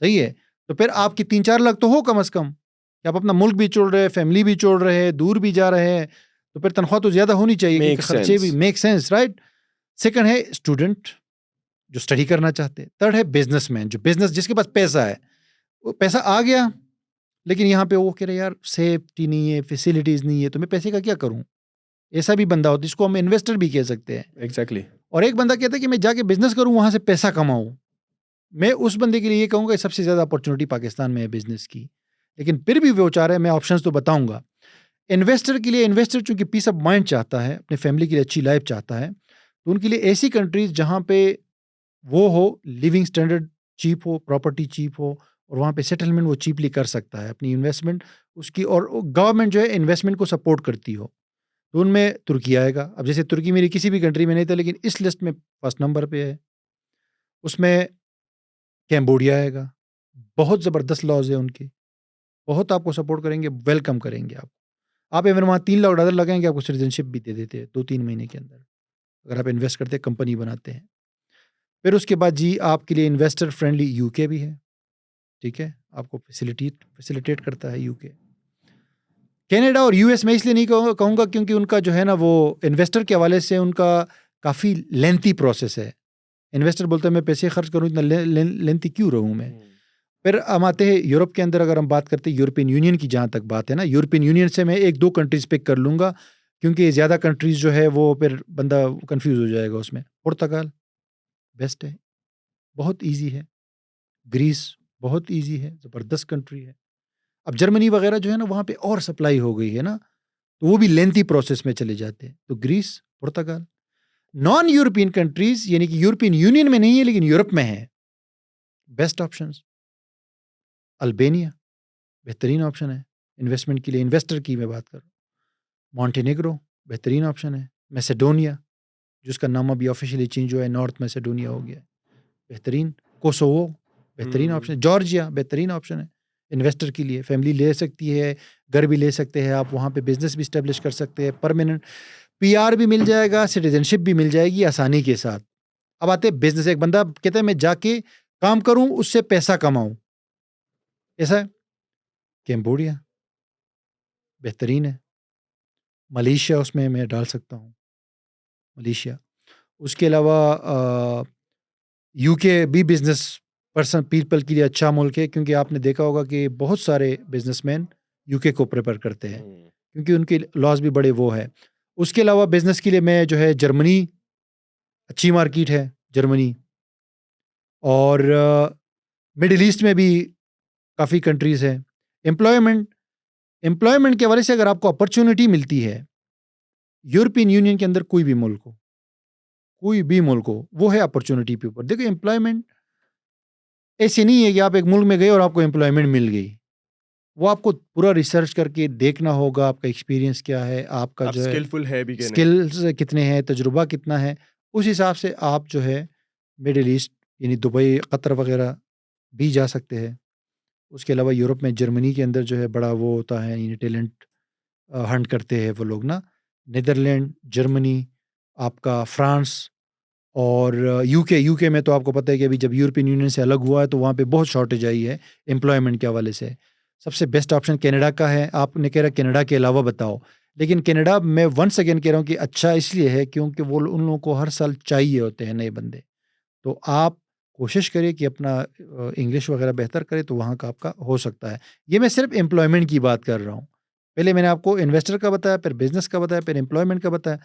सही है? तो फिर आपकी 3-4 लाख तो हो कम से कम, कि आप अपना मुल्क भी छोड़ रहे हैं, फैमिली भी छोड़ रहे हैं, दूर भी जा रहे हैं, तो फिर तनख्वाह तो ज़्यादा होनी चाहिए, क्योंकि मेक खर्चे भी sense. Make sense, right? Second है स्टूडेंट, जो स्टडी करना चाहते हैं। थर्ड है बिज़नेसमैन, जो बिज़नेस, जिसके पास पैसा है, वो पैसा आ गया, लेकिन यहाँ पे वो कह रहे यार सेफ्टी नहीं है, फैसिलिटीज़ नहीं है, तो मैं पैसे का क्या करूँ? ऐसा भी बंदा होता है, जिसको हम इन्वेस्टर भी कह सकते हैं। एग्ज़ैक्टली। और एक बंदा कहता है कि मैं जाके बिज़नेस करूँ, वहाँ से पैसा कमाऊँ। मैं उस बंदे के लिए ये कहूँगा कि सबसे ज़्यादा अपॉर्च्युनिटी पाकिस्तान में है बिज़नेस की। लेकिन फिर भी वो चाह रहा है, मैं ऑप्शंस तो बताऊँगा। इन्वेस्टर के लिए, इन्वेस्टर चूँकि पीस ऑफ माइंड चाहता है, अपनी फैमिली के लिए अच्छी लाइफ़ चाहता है, तो उनके लिए ऐसी कंट्रीज़ जहाँ पे वो हो, लिविंग स्टैंडर्ड चीप हो, प्रॉपर्टी चीप हो और वहाँ पे सेटलमेंट वो चीपली कर सकता है अपनी इन्वेस्टमेंट उसकी, और गवर्नमेंट जो है इन्वेस्टमेंट को सपोर्ट करती हो। तो उनमें तुर्की आएगा। अब जैसे तुर्की मेरी किसी भी कंट्री में नहीं था, लेकिन इस लिस्ट में फर्स्ट नंबर पे है। उसमें कैम्बोडिया आएगा। बहुत ज़बरदस्त लॉज़ है उनके, बहुत आपको सपोर्ट करेंगे, वेलकम करेंगे आप। आप इवन वहाँ $3 लाख लगाएँगे, आपको सिटीज़नशिप भी दे देते हैं 2-3 महीने के अंदर, अगर आप इन्वेस्ट करते हैं, कंपनी बनाते हैं। फिर उसके बाद जी आपके लिए इन्वेस्टर फ्रेंडली यूके भी है, ठीक है? आपको फैसिलिटेट करता है यूके। कनाडा और यूएस मैं इसलिए नहीं कहूँगा क्योंकि उनका जो है ना वो इन्वेस्टर के हवाले से उनका काफ़ी लेंथी प्रोसेस है। इन्वेस्टर बोलता है मैं पैसे खर्च करूँ, इतना लेंथी क्यों रहूँ मैं? फिर हम आते हैं यूरोप के अंदर, अगर हम बात करते हैं यूरोपियन यूनियन की, जहाँ तक बात है ना, यूरोपियन यूनियन से मैं 1-2 कंट्रीज़ पिक कर लूँगा क्योंकि ज़्यादा कंट्रीज़ जो है वो फिर बंदा कन्फ्यूज़ हो जाएगा उसमें। पुर्तगाल बेस्ट है, बहुत ईज़ी है। ग्रीस बहुत ईज़ी है, ज़बरदस्त कंट्री है। अब जर्मनी वगैरह जो है ना वहाँ पे और सप्लाई हो गई है ना, तो वो भी लेंथी प्रोसेस में चले जाते हैं। तो ग्रीस, पुर्तगाल। नॉन यूरोपियन कंट्रीज़ यानी कि यूरोपियन यूनियन में नहीं है लेकिन यूरोप में है, बेस्ट ऑप्शंस। अल्बानिया बेहतरीन ऑप्शन है इन्वेस्टमेंट के लिए, इन्वेस्टर की मैं बात कर रहा हूँ। मॉन्टेनेग्रो बेहतरीन ऑप्शन है। मैसेडोनिया, जिसका नाम अभी ऑफिशियली चेंज हुआ है, नॉर्थ मैसेडोनिया हो गया है, बेहतरीन। कोसोवो बेहतरीन ऑप्शन है। जॉर्जिया बेहतरीन ऑप्शन है इन्वेस्टर के लिए, फैमिली ले सकती है, घर भी ले सकते हैं आप, वहाँ पे बिजनेस भी स्टेब्लिश कर सकते हैं, परमानेंट पीआर भी मिल जाएगा, सिटीजनशिप भी मिल जाएगी आसानी के साथ। अब आते हैं बिजनेस। एक बंदा कहता है मैं जाके काम करूं उससे पैसा कमाऊं, ऐसा है। कैम्बोडिया बेहतरीन है। मलेशिया उसमें मैं डाल सकता हूँ, मलेशिया। उसके अलावा यूके भी बिजनेस पर्सन पीपल के लिए अच्छा मुल्क है, क्योंकि आपने देखा होगा कि बहुत सारे बिजनेसमैन यूके को प्रेफर करते हैं क्योंकि उनके लॉज भी बड़े वो है। उसके अलावा बिजनेस के लिए मैं जो है जर्मनी, अच्छी मार्केट है जर्मनी। और मिडिल ईस्ट में भी काफ़ी कंट्रीज़ हैं। एम्प्लॉयमेंट एम्प्लॉयमेंट के हवाले से अगर आपको अपॉर्चुनिटी मिलती है, यूरोपियन यूनियन के अंदर कोई भी मुल्क हो, कोई भी मुल्क हो, वो है अपॉर्चुनिटी के ऊपर। देखो एम्प्लॉयमेंट ऐसे नहीं है कि आप एक मुल्क में गए और आपको एम्प्लॉयमेंट मिल गई। वो आपको पूरा रिसर्च करके देखना होगा, आपका एक्सपीरियंस क्या है, आपका आप जो है स्किलफुल है भी कि नहीं। स्किल्स कितने हैं, तजुर्बा कितना है। उस हिसाब से आप जो है मिडिल ईस्ट यानी दुबई, कतर वगैरह भी जा सकते हैं। उसके अलावा यूरोप में जर्मनी के अंदर जो है बड़ा वो होता है, यानी टैलेंट हंट करते हैं वो लोग ना। नीदरलैंड, जर्मनी, आपका फ्रांस और यूके में तो आपको पता है कि अभी जब यूरोपियन यूनियन से अलग हुआ है तो वहाँ पे बहुत शॉर्टेज आई है एम्प्लॉयमेंट के हवाले से। सबसे बेस्ट ऑप्शन कनाडा का है। आपने कह रहा कनाडा के अलावा बताओ, लेकिन कनाडा मैं वंस अगेन कह रहा हूँ कि अच्छा इसलिए है क्योंकि वो उन लोगों को हर साल चाहिए होते हैं नए बंदे। तो आप कोशिश करिए कि अपना इंग्लिश वगैरह बेहतर करें तो वहाँ का आपका हो सकता है। ये मैं सिर्फ एम्प्लॉयमेंट की बात कर रहा हूँ। पहले मैंने आपको इन्वेस्टर का बताया, फिर बिजनेस का बताया, फिर एम्प्लॉयमेंट का बताया।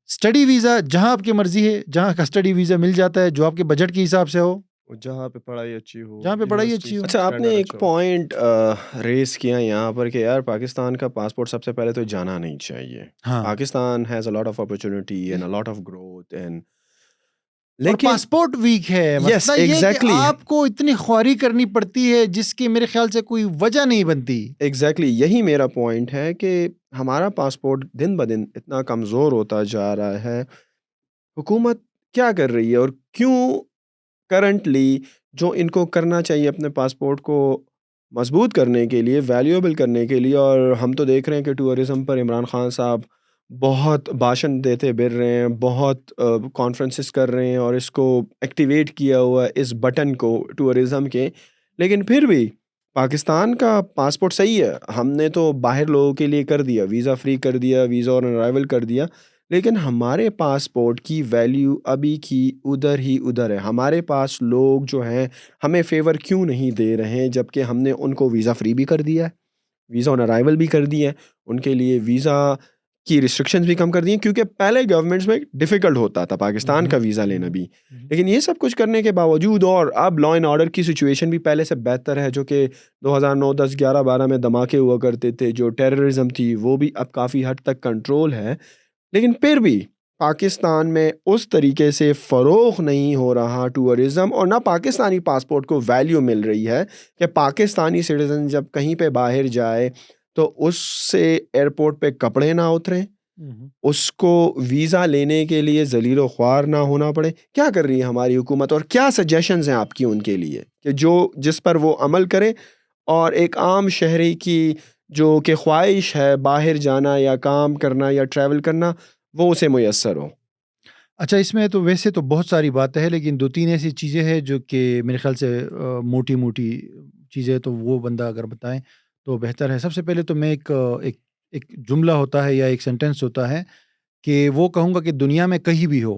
स्टडी वीज़ा जहाँ आपकी मर्ज़ी है, जहाँ का स्टडी वीज़ा मिल जाता है, जो आपके बजट के हिसाब से हो, जहाँ पे पढ़ाई अच्छी हो, जहाँ पे पढ़ाई यूनिवर्सिटी अच्छी हो। अच्छा, आपने स्टैंडर्ड एक अच्छा हो। पॉइंट रेस किया यहाँ पर कि यार पाकिस्तान का पासपोर्ट सबसे पहले तो जाना नहीं चाहिए। हाँ, Pakistan has a lot of opportunity and a lot of growth and और लेकिन पासपोर्ट वीक है। यस मसला ये है कि एग्जैक्टली आपको इतनी ख्वारी करनी पड़ती है जिसकी मेरे ख्याल से कोई वजह नहीं बनती। एग्जैक्टली यही मेरा पॉइंट है कि हमारा पासपोर्ट दिन ब दिन इतना कमज़ोर होता जा रहा है। हुकूमत क्या कर रही है और क्यों करंटली जो इनको करना चाहिए अपने पासपोर्ट को मजबूत करने के लिए, वैल्यूएबल करने के लिए, और हम तो देख रहे हैं कि टूरिज़्म पर इमरान खान साहब बहुत भाषण देते फिर रहे हैं, बहुत कॉन्फ्रेंसेस कर रहे हैं और इसको एक्टिवेट किया हुआ है इस बटन को टूरिज़्म के। लेकिन फिर भी पाकिस्तान का पासपोर्ट सही है, हमने तो बाहर लोगों के लिए कर दिया, वीज़ा फ्री कर दिया, वीज़ा ऑन अराइवल कर दिया, लेकिन हमारे पासपोर्ट की वैल्यू अभी की उधर ही उधर है। हमारे पास लोग जो हैं हमें फेवर क्यों नहीं दे रहे हैं, जबकि हमने उनको वीज़ा फ्री भी कर दिया है, वीज़ा ऑन अराइवल भी कर दिया है, उनके लिए वीज़ा की रिस्ट्रिक्शंस भी कम कर दी हैं, क्योंकि पहले गवर्नमेंट्स में डिफ़िकल्ट होता था पाकिस्तान का वीज़ा लेना भी। लेकिन ये सब कुछ करने के बावजूद, और अब लॉ एंड ऑर्डर की सिचुएशन भी पहले से बेहतर है, जो कि 2009, 10, 11, 12 में धमाके हुआ करते थे, जो टेररिज्म थी वो भी अब काफ़ी हद तक कंट्रोल है। लेकिन फिर भी पाकिस्तान में उस तरीके से फ़रोग़ नहीं हो रहा टूरिज़्म, और ना पाकिस्तानी पासपोर्ट को वैल्यू मिल रही है कि पाकिस्तानी सिटीज़न जब कहीं पे बाहर जाए तो उससे एयरपोर्ट पे कपड़े ना उतरें, उसको वीज़ा लेने के लिए ज़लील ख्वार ना होना पड़े। क्या कर रही है हमारी हुकूमत, और क्या सजेशंस हैं आपकी उनके लिए कि जिस पर वो अमल करे और एक आम शहरी की जो कि ख्वाहिश है बाहर जाना या काम करना या ट्रैवल करना, वो उसे मुयस्सर हो? अच्छा, इसमें तो वैसे तो बहुत सारी बातें हैं, लेकिन 2-3 ऐसी चीज़ें हैं जो कि मेरे ख़्याल से मोटी-मोटी चीज़ें तो वो बंदा अगर बताएँ तो बेहतर है। सबसे पहले तो मैं एक जुमला होता है या एक सेंटेंस होता है कि वो कहूँगा कि दुनिया में कहीं भी हो,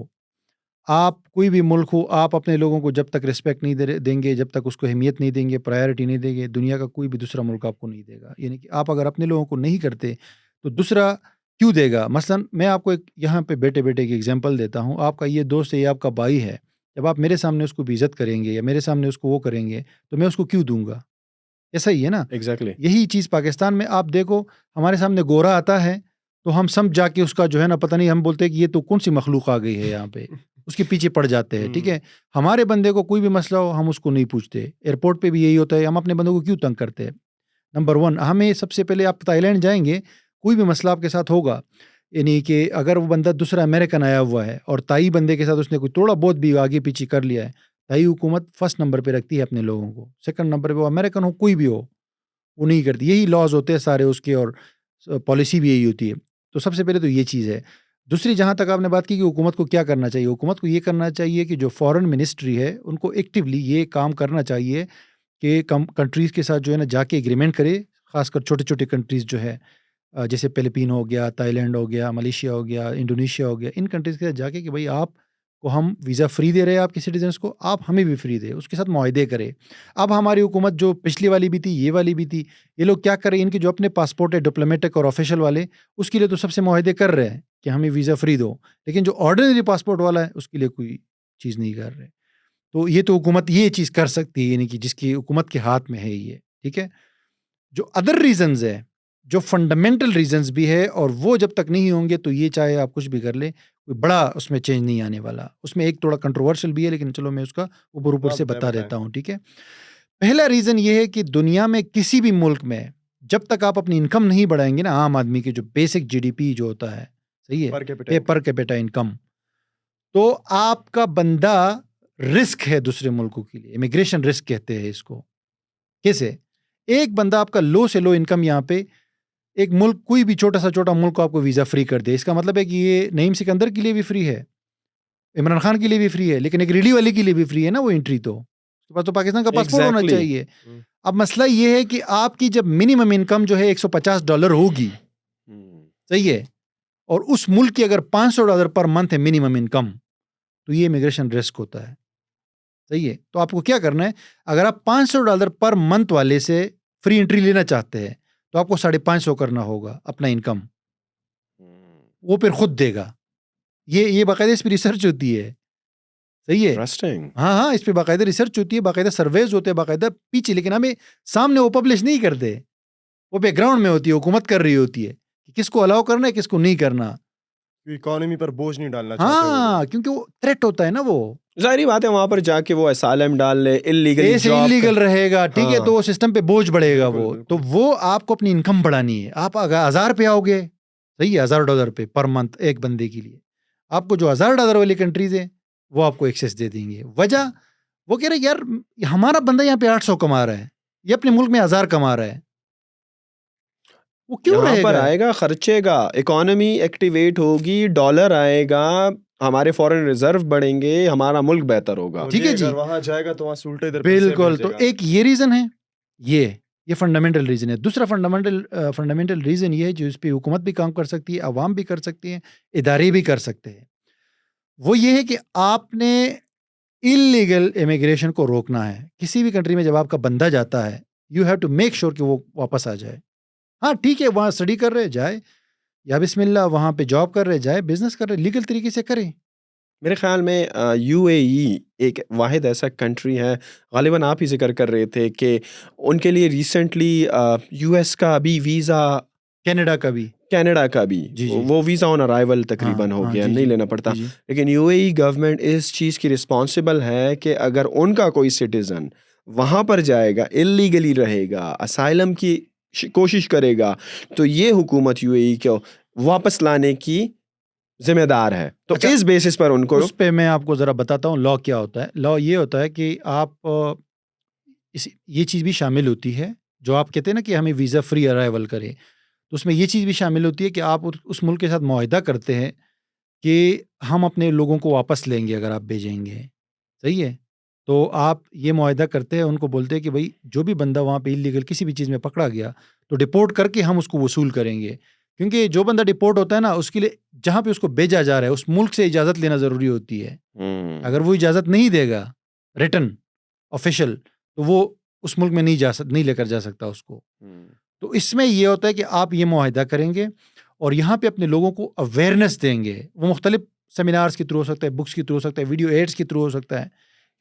आप कोई भी मुल्क हो, आप अपने लोगों को जब तक रिस्पेक्ट नहीं देंगे, जब तक उसको अहमियत नहीं देंगे, प्रायोरिटी नहीं देंगे, दुनिया का कोई भी दूसरा मुल्क आपको नहीं देगा। यानी कि आप अगर अपने लोगों को नहीं करते, तो दूसरा क्यों देगा? मसलन मैं आपको एक यहाँ पे बेटे-बेटे की एग्ज़ाम्पल देता हूँ। आपका ये दोस्त है, ये आपका भाई है। जब आप मेरे सामने उसको बेइज़्ज़त करेंगे या मेरे सामने उसको वो करेंगे, तो मैं उसको क्यों दूँगा? ऐसा ही है ना? एग्ज़ैक्टली। यही चीज़ पाकिस्तान में आप देखो, हमारे सामने गोरा आता है, तो हम सब जाके उसका जो है ना, पता नहीं, हम बोलते हैं कि ये तो कौन-सी मखलूक आ गई है यहाँ पे। उसके पीछे पड़ जाते हैं, ठीक है? हमारे बंदे को कोई भी मसला हो, हम उसको नहीं पूछते। एयरपोर्ट पे भी यही होता है, हम अपने बंदों को क्यों तंग करते हैं? नंबर 1, हमें सबसे पहले, आप ताइलैंड जाएँगे, कोई भी मसला आपके साथ होगा, यानी कि अगर वो बंदा दूसरा अमेरिकन आया हुआ है और ताई बंदे के साथ उसने कोई थोड़ा बहुत भी आगे पीछे कर लिया है, ताई हुकूमत फर्स्ट नंबर पे रखती है अपने लोगों को। सेकंड नंबर पे वो अमेरिकन हो, कोई भी हो, वो नहीं करती। यही लॉज़ होते हैं सारे उसके, और पॉलिसी भी यही होती है। तो सबसे पहले तो ये चीज़ है। दूसरी, जहाँ तक आपने बात की कि हुकूमत को क्या करना चाहिए, हुकूमत को ये करना चाहिए कि जो फ़ॉरेन मिनिस्ट्री है, उनको एक्टिवली ये काम करना चाहिए कि कंट्रीज़ के साथ जो है ना जाके एग्रीमेंट करे, ख़ासकर छोटे-छोटे कंट्रीज़ जो है, जैसे फ़िलिपीन हो गया, थाईलैंड हो गया, मलेशिया हो गया, इंडोनेशिया हो गया, इन कंट्रीज़ के साथ जाके कि भाई आपको हम वीज़ा फ्री दे रहे हैं आपके सिटीज़न्स को, आप हमें भी फ्री दें, उसके साथ मुआहदे करें। अब हमारी हुकूमत जो पिछली वाली भी थी, ये वाली भी थी, ये लोग क्या कर रहे हैं, इनके जो अपने पासपोर्ट है डिप्लोमेटिक और ऑफिशियल वाले, उसके लिए तो सबसे मुआहदे कर रहे हैं कि हमें वीज़ा फ्री दो, लेकिन जो ऑर्डिनरी पासपोर्ट वाला है, उसके लिए कोई चीज़ नहीं कर रहे। तो ये तो हुकूमत ये चीज़ कर सकती है, यानी कि जिसकी हुकूमत के हाथ में है ये, ठीक है? जो अदर रीज़न्स है, जो फंडामेंटल रीज़न्स भी है, और वो जब तक नहीं होंगे तो ये चाहे आप कुछ भी कर लें, कोई बड़ा उसमें चेंज नहीं आने वाला। उसमें एक थोड़ा कंट्रोवर्शियल भी है, लेकिन चलो मैं उसका ऊपर-ऊपर हाँ, से बताएँ, बता बताएँ। देता हूँ, ठीक है? पहला रीज़न ये है कि दुनिया में किसी भी मुल्क में जब तक आप अपनी इनकम नहीं बढ़ाएँगे ना, आम आदमी की जो बेसिक जीडीपी जो होता है, सही है? Per capita income. Per capita income, तो आपका बंदा रिस्क है दूसरे मुल्कों के लिए, इमिग्रेशन रिस्क कहते हैं इसको। कैसे? एक बंदा आपका लो से लो इनकम यहाँ पे, एक मुल्क, कोई भी छोटा सा छोटा मुल्क आपको वीज़ा फ्री कर दे, इसका मतलब है कि ये नईम सिकंदर के लिए भी फ्री है, इमरान खान के लिए भी फ्री है, लेकिन एक रेडी वाले के लिए भी फ्री है ना वो एंट्री, तो उसके पास तो पाकिस्तान का पासपोर्ट होना एग्ज़ैक्टली। चाहिए। अब मसला ये है कि आपकी जब मिनिमम इनकम जो है $150 होगी, सही है, और उस मुल्क की अगर $500 पर मंथ है मिनिमम इनकम, तो ये इमिग्रेशन रिस्क होता है, सही है। तो आपको क्या करना है, अगर आप $500 पर मंथ वाले से फ्री एंट्री लेना चाहते हैं, तो आपको 550 करना होगा अपना इनकम, वो फिर खुद देगा। ये बाकायदा इस पे रिसर्च होती है, सही है। इंटरेस्टिंग। हाँ, इस पे बाकायदा रिसर्च होती है, बाकायदा सर्वेज होते हैं, बाकायदा पीछे, लेकिन हमें सामने वो पब्लिश नहीं करते, वो बैकग्राउंड में होती है, हुकूमत कर रही होती है कि किसको अलाउ करना है, किसको नहीं करना। इकोनॉमी पर बोझ नहीं डालना चाहते वो लोग। हाँ, क्योंकि वो थ्रेट होता है ना वो। ज़ाहिर बात है वहाँ पर जाके वो असाइलम डाल ले, इल्लीगली ऐसे जॉब इलीगल रहेगा, ठीक है, हाँ। तो वो सिस्टम पे बोझ बढ़ेगा बिल्कुल, वो। बिल्कुल। तो वो आपको अपनी इनकम बढ़ानी है। आप अगर 1000 पे आओगे, सही है, $1000 पे पर मंथ एक बंदे के लिए, आपको जो $1000 वाली कंट्रीज है वो आपको एक्सेस दे देंगे। वजह, वो कह रहे यार हमारा बंदा यहाँ पे 800 कमा रहा है, ये अपने मुल्क में 1000 कमा रहा है, वो क्यों यहाँ पर रहेगा? आएगा, खर्चेगा, इकोनॉमी एक्टिवेट होगी, डॉलर आएगा, हमारे फॉरेन रिजर्व बढ़ेंगे, हमारा मुल्क बेहतर होगा। और ठीक ये है जी। अगर वहाँ जाएगा तो वहाँ से उल्टे इधर पैसे बिल्कुल, तो भेजेगा। एक ये रीजन है, ये फंडामेंटल रीजन है। दूसरा फंडामेंटल रीजन ये है जो इस पे हुकूमत भी काम कर सकती है, अवाम भी कर सकती है, इदारे भी कर सकते हैं। वो ये है कि आपने इलीगल इमिग्रेशन को रोकना है। किसी भी कंट्री में जब आपका बंदा जाता है, you have to make sure कि वो वापस आ जाए। हाँ ठीक है, वहाँ स्टडी कर रहे जाए, या बिस्मिल्लाह वहाँ पे जॉब कर रहे जाए, बिजनेस कर रहे, लीगल तरीके से करें। मेरे ख्याल में यूएई एक वाहिद ऐसा कंट्री है, गालिबन आप ही जिक्र कर रहे थे कि उनके लिए रिसेंटली यूएस का भी वीज़ा, कनाडा का भी, कनाडा का भी जी, जी। वो वीज़ा ऑन अराइवल तकरीबन हो हाँ, गया, जी, नहीं जी। लेना पड़ता। जी, जी। लेकिन यूएई गवर्नमेंट इस चीज़ की रिस्पॉन्सिबल है कि अगर उनका कोई सिटीज़न वहाँ पर जाएगा, इल्लीगली रहेगा, असाइलम की कोशिश करेगा, तो ये हुकूमत यूएई को वापस लाने की जिम्मेदार है। तो अच्छा, इस बेसिस पर उनको उस पे मैं आपको ज़रा बताता हूँ लॉ क्या होता है। लॉ ये होता है कि आप ये चीज़ भी शामिल होती है, जो आप कहते हैं ना कि हमें वीज़ा फ्री अराइवल करें, तो उसमें ये चीज़ भी शामिल होती है कि आप उस मुल्क के साथ मुआहिदा करते हैं कि हम अपने लोगों को वापस लेंगे अगर आप भेजेंगे, सही है? तो आप ये मुआहिदा करते हैं, उनको बोलते हैं कि भई जो भी बंदा वहाँ पे इल्लीगल किसी भी चीज़ में पकड़ा गया, तो डिपोर्ट करके हम उसको वसूल करेंगे। क्योंकि जो बंदा डिपोर्ट होता है ना, उसके लिए जहाँ पे उसको भेजा जा रहा है, उस मुल्क से इजाज़त लेना ज़रूरी होती है। अगर वो इजाज़त नहीं देगा, रिटन, ऑफ़िशियल, तो वो उस मुल्क में नहीं लेकर जा सकता उसको। तो इसमें ये होता है कि आप ये मुआहिदा करेंगे और यहाँ पे अपने लोगों को अवेयरनेस देंगे। वो मुख्तलिफ सेमिनार्स के थ्रू हो सकता है, बुक्स के थ्रू हो सकता है, वीडियो एड्स के थ्रू हो सकता है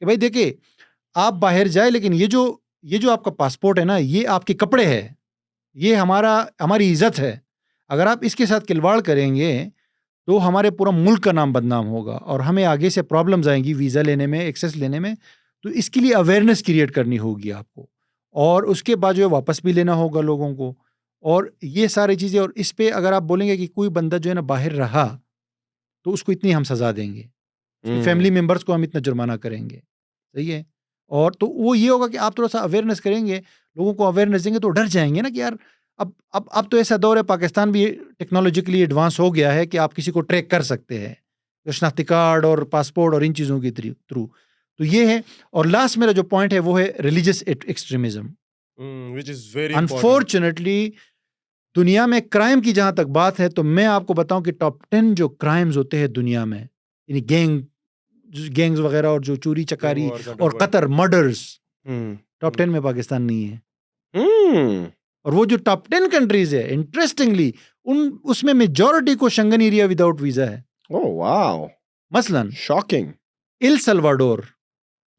कि भाई देखिए, आप बाहर जाए लेकिन ये जो आपका पासपोर्ट है ना, ये आपके कपड़े है, ये हमारी इज़्ज़त है। अगर आप इसके साथ खिलवाड़ करेंगे, तो हमारे पूरा मुल्क का नाम बदनाम होगा और हमें आगे से प्रॉब्लम्स आएँगी वीज़ा लेने में, एक्सेस लेने में। तो इसके लिए अवेयरनेस क्रिएट करनी होगी आपको और उसके बाद जो है वापस भी लेना होगा लोगों को और ये सारी चीज़ें। और इस पे अगर आप बोलेंगे कि कोई बंदा जो है ना बाहर रहा, तो उसको इतनी हम सज़ा देंगे। उसकी फैमिली मेंबर्स को हम इतना जुर्माना करेंगे, सही है? और तो वो ये होगा कि आप थोड़ा-सा अवेयरनेस करेंगे, लोगों को अवेयरनेस देंगे तो डर जाएँगे ना कि यार अब तो ऐसा दौर है, पाकिस्तान भी टेक्नोलॉजिकली एडवांस हो गया है कि आप किसी को ट्रैक कर सकते हैं। शनाख्ती कार्ड और पासपोर्ट और इन चीज़ों के थ्रू। तो ये है। और लास्ट मेरा जो पॉइंट है वो है religious extremism. Which is very important. Unfortunately दुनिया में क्राइम की जहाँ तक बात है, तो मैं आपको बताऊँ कि टॉप 10 जो क्राइम्स होते हैं दुनिया में, यानी गैंग्स वगैरह और जो चोरी चकारी और कत्ल, मर्डर्स, टॉप 10 में पाकिस्तान नहीं है। और वो जो टॉप 10 कंट्रीज है, इंटरेस्टिंगली उसमें मेजॉरिटी को शंगन एरिया विदाउट वीजा है। ओह वाओ, मसलन शॉकिंग। एल सल्वाडोर,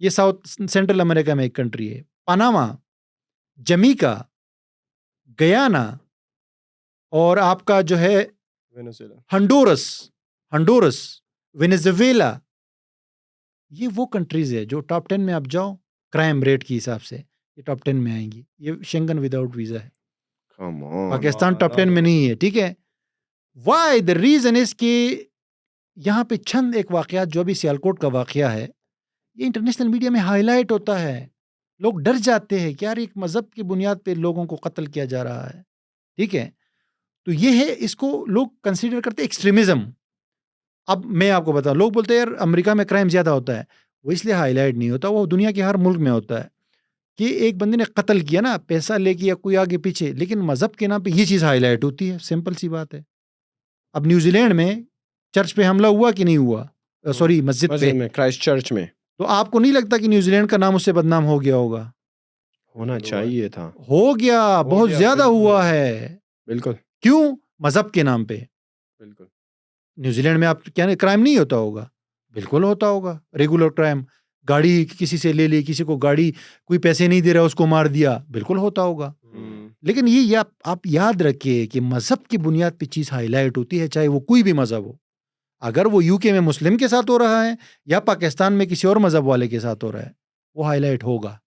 ये साउथ सेंट्रल अमेरिका में एक कंट्री है, पनामा, जमीका, गयाना और आपका जो है हंडोरस, वेनेजुएला, ये वो कंट्रीज है जो टॉप 10 में आप जाओ क्राइम रेट के हिसाब से, ये टॉप 10 में आएंगी। ये शेंगन विदाउट वीजा है। Come on. पाकिस्तान टॉप 10 में नहीं है, ठीक है। वाई द रीजन इज कि यहाँ पे चंद एक वाकयात, जो भी सियालकोट का वाकया है, ये इंटरनेशनल मीडिया में हाईलाइट होता है। लोग डर जाते हैं कि यार एक मजहब की बुनियाद पे लोगों को कत्ल किया जा रहा है, ठीक है। तो ये है, इसको लोग कंसीडर करते हैं एक्सट्रीमिज्म। अब मैं आपको बताऊं, लोग बोलते हैं यार अमेरिका में क्राइम ज्यादा होता है। वो इसलिए हाईलाइट नहीं होता, वो दुनिया के हर मुल्क में होता है कि एक बंदे ने कत्ल किया ना, पैसा लेके या कोई आगे पीछे, लेकिन मजहब के नाम पे ये चीज़ हाईलाइट होती है। सिंपल सी बात है। अब न्यूजीलैंड में चर्च पे हमला हुआ कि नहीं हुआ, सॉरी मस्जिद पे, क्राइस्ट चर्च में, तो आपको नहीं लगता कि न्यूजीलैंड का नाम उससे बदनाम हो गया होगा? होना चाहिए था। हो गया, बहुत ज्यादा हुआ है। बिल्कुल। क्यों? मजहब के नाम पे। बिल्कुल। न्यूजीलैंड में आप क्या क्राइम नहीं होता होगा? बिल्कुल होता होगा, रेगुलर क्राइम। गाड़ी किसी से ले ली, किसी को गाड़ी कोई पैसे नहीं दे रहा उसको मार दिया, बिल्कुल होता होगा। लेकिन ये आप याद रखिए कि मजहब की बुनियाद पे चीज हाईलाइट होती है, चाहे वो कोई भी मजहब हो। अगर वो यूके में मुस्लिम के साथ हो रहा है या पाकिस्तान में किसी और मजहब वाले के साथ हो रहा है, वो हाईलाइट होगा।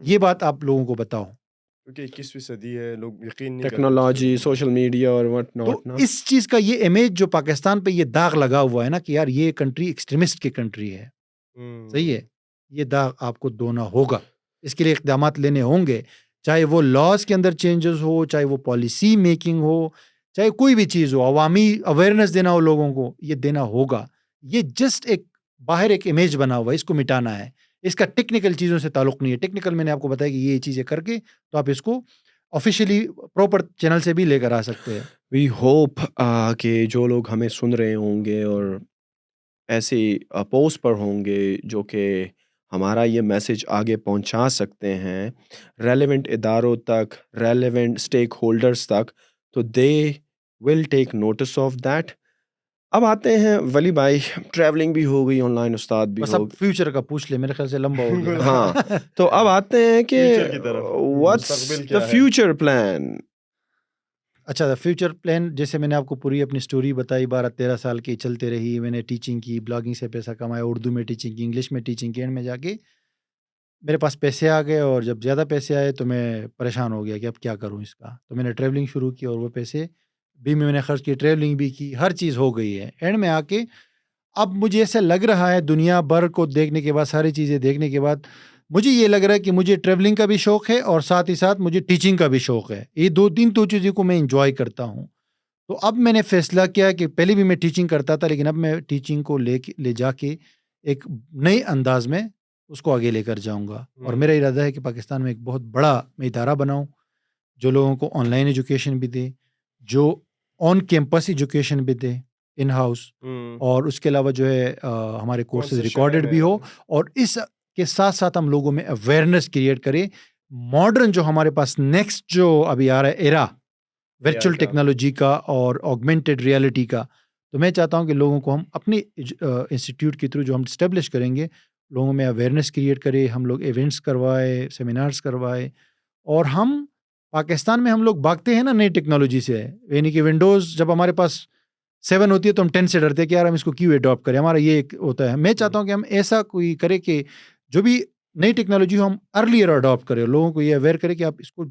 ये बात आप लोगों को बताओ, क्योंकि 21वीं सदी है, लोग यकीन नहीं करते टेक्नोलॉजी, सोशल मीडिया और व्हाट तो नॉट ना। इस चीज का ये इमेज जो पाकिस्तान पे ये दाग लगा हुआ है ना कि यार ये कंट्री एक्सट्रीमिस्ट की कंट्री है, सही है। ये दाग आपको धोना होगा, इसके लिए इक़दाम लेने होंगे, चाहे वो लॉज के अंदर चेंजेस हो, चाहे वो पॉलिसी मेकिंग हो, चाहे कोई भी चीज़ हो, अवामी अवेयरनेस देना हो लोगों को, ये देना होगा। ये जस्ट एक बाहर एक इमेज बना हुआ है, इसको मिटाना है। इसका टेक्निकल चीज़ों से ताल्लुक नहीं है। टेक्निकल मैंने आपको बताया कि ये चीज़ें करके तो आप इसको ऑफिशियली प्रॉपर चैनल से भी लेकर आ सकते हैं। वी होप कि जो लोग हमें सुन रहे होंगे और ऐसे पोस्ट पर होंगे जो कि हमारा ये मैसेज आगे पहुंचा सकते हैं रेलेवेंट इदारों तक, रेलेवेंट स्टेक होल्डर्स तक, तो they will take notice of that. अब आते हैं वली भाई, ट्रैवलिंग भी हो गई, ऑनलाइन उस्ताद भी बस हो अब फ्यूचर का पूछ ले, मेरे ख्याल से लंबा हो गया। हाँ, तो अब आते हैं कि फ्यूचर की तरफ, व्हाट्स मुस्तकबिल द क्या है? Future plan. अच्छा, फ्यूचर प्लान जैसे मैंने आपको पूरी अपनी स्टोरी बताई, 12-13 साल की चलते रही, मैंने टीचिंग की, ब्लॉगिंग से पैसा कमाया, उर्दू में टीचिंग की, इंग्लिश में टीचिंग की, एंड में जाके मेरे पास पैसे आ गए, और जब ज़्यादा पैसे आए तो मैं परेशान हो गया कि अब क्या करूँ इसका? तो मैंने ट्रैवलिंग शुरू की, और वो पैसे भी मैंने खर्च किए, ट्रैवलिंग भी की, हर चीज़ हो गई है। एंड में आके अब मुझे ऐसा लग रहा है, दुनिया भर को देखने के बाद, सारी चीज़ें देखने के बाद, मुझे ये लग रहा है कि मुझे ट्रैवलिंग का भी शौक है और साथ ही साथ मुझे टीचिंग का भी शौक है। ये 2-3 तो चीज़ों को मैं एन्जॉय करता हूँ। तो अब मैंने फैसला किया कि पहले भी मैं टीचिंग करता था, लेकिन अब मैं टीचिंग को ले जाके एक नए अंदाज में उसको आगे लेकर जाऊँगा। और मेरा इरादा है कि पाकिस्तान में एक बहुत बड़ा मैं इदारा बनाऊँ, जो लोगों को ऑनलाइन एजुकेशन भी दे, जो ऑन कैंपस एजुकेशन भी दे, इन हाउस, और उसके अलावा जो है हमारे कोर्सेज रिकॉर्डेड भी हो, और इस के साथ साथ हम लोगों में अवेयरनेस क्रिएट करें। मॉडर्न जो हमारे पास नेक्स्ट जो अभी आ रहा है एरा, वर्चुअल टेक्नोलॉजी का और ऑगमेंटेड रियलिटी का, तो मैं चाहता हूं कि लोगों को हम अपनी इंस्टीट्यूट के थ्रू जो हम स्टेब्लिश करेंगे, लोगों में अवेयरनेस क्रिएट करें, हम लोग इवेंट्स करवाए, सेमिनार्स करवाए। और हम पाकिस्तान में हम लोग भागते हैं ना नई टेक्नोलॉजी से, यानी कि विंडोज़ जब हमारे पास 7 होती है तो हम 10 से डरते हैं कि यार हम इसको क्यों अडॉप्ट करें, हमारा ये एक होता है। मैं चाहता हूँ कि हम ऐसा कोई करें कि जो भी नई टेक्नोलॉजी हो हम अर्लियर अडॉप्ट करें, लोगों को ये अवेयर करें कि आप इसको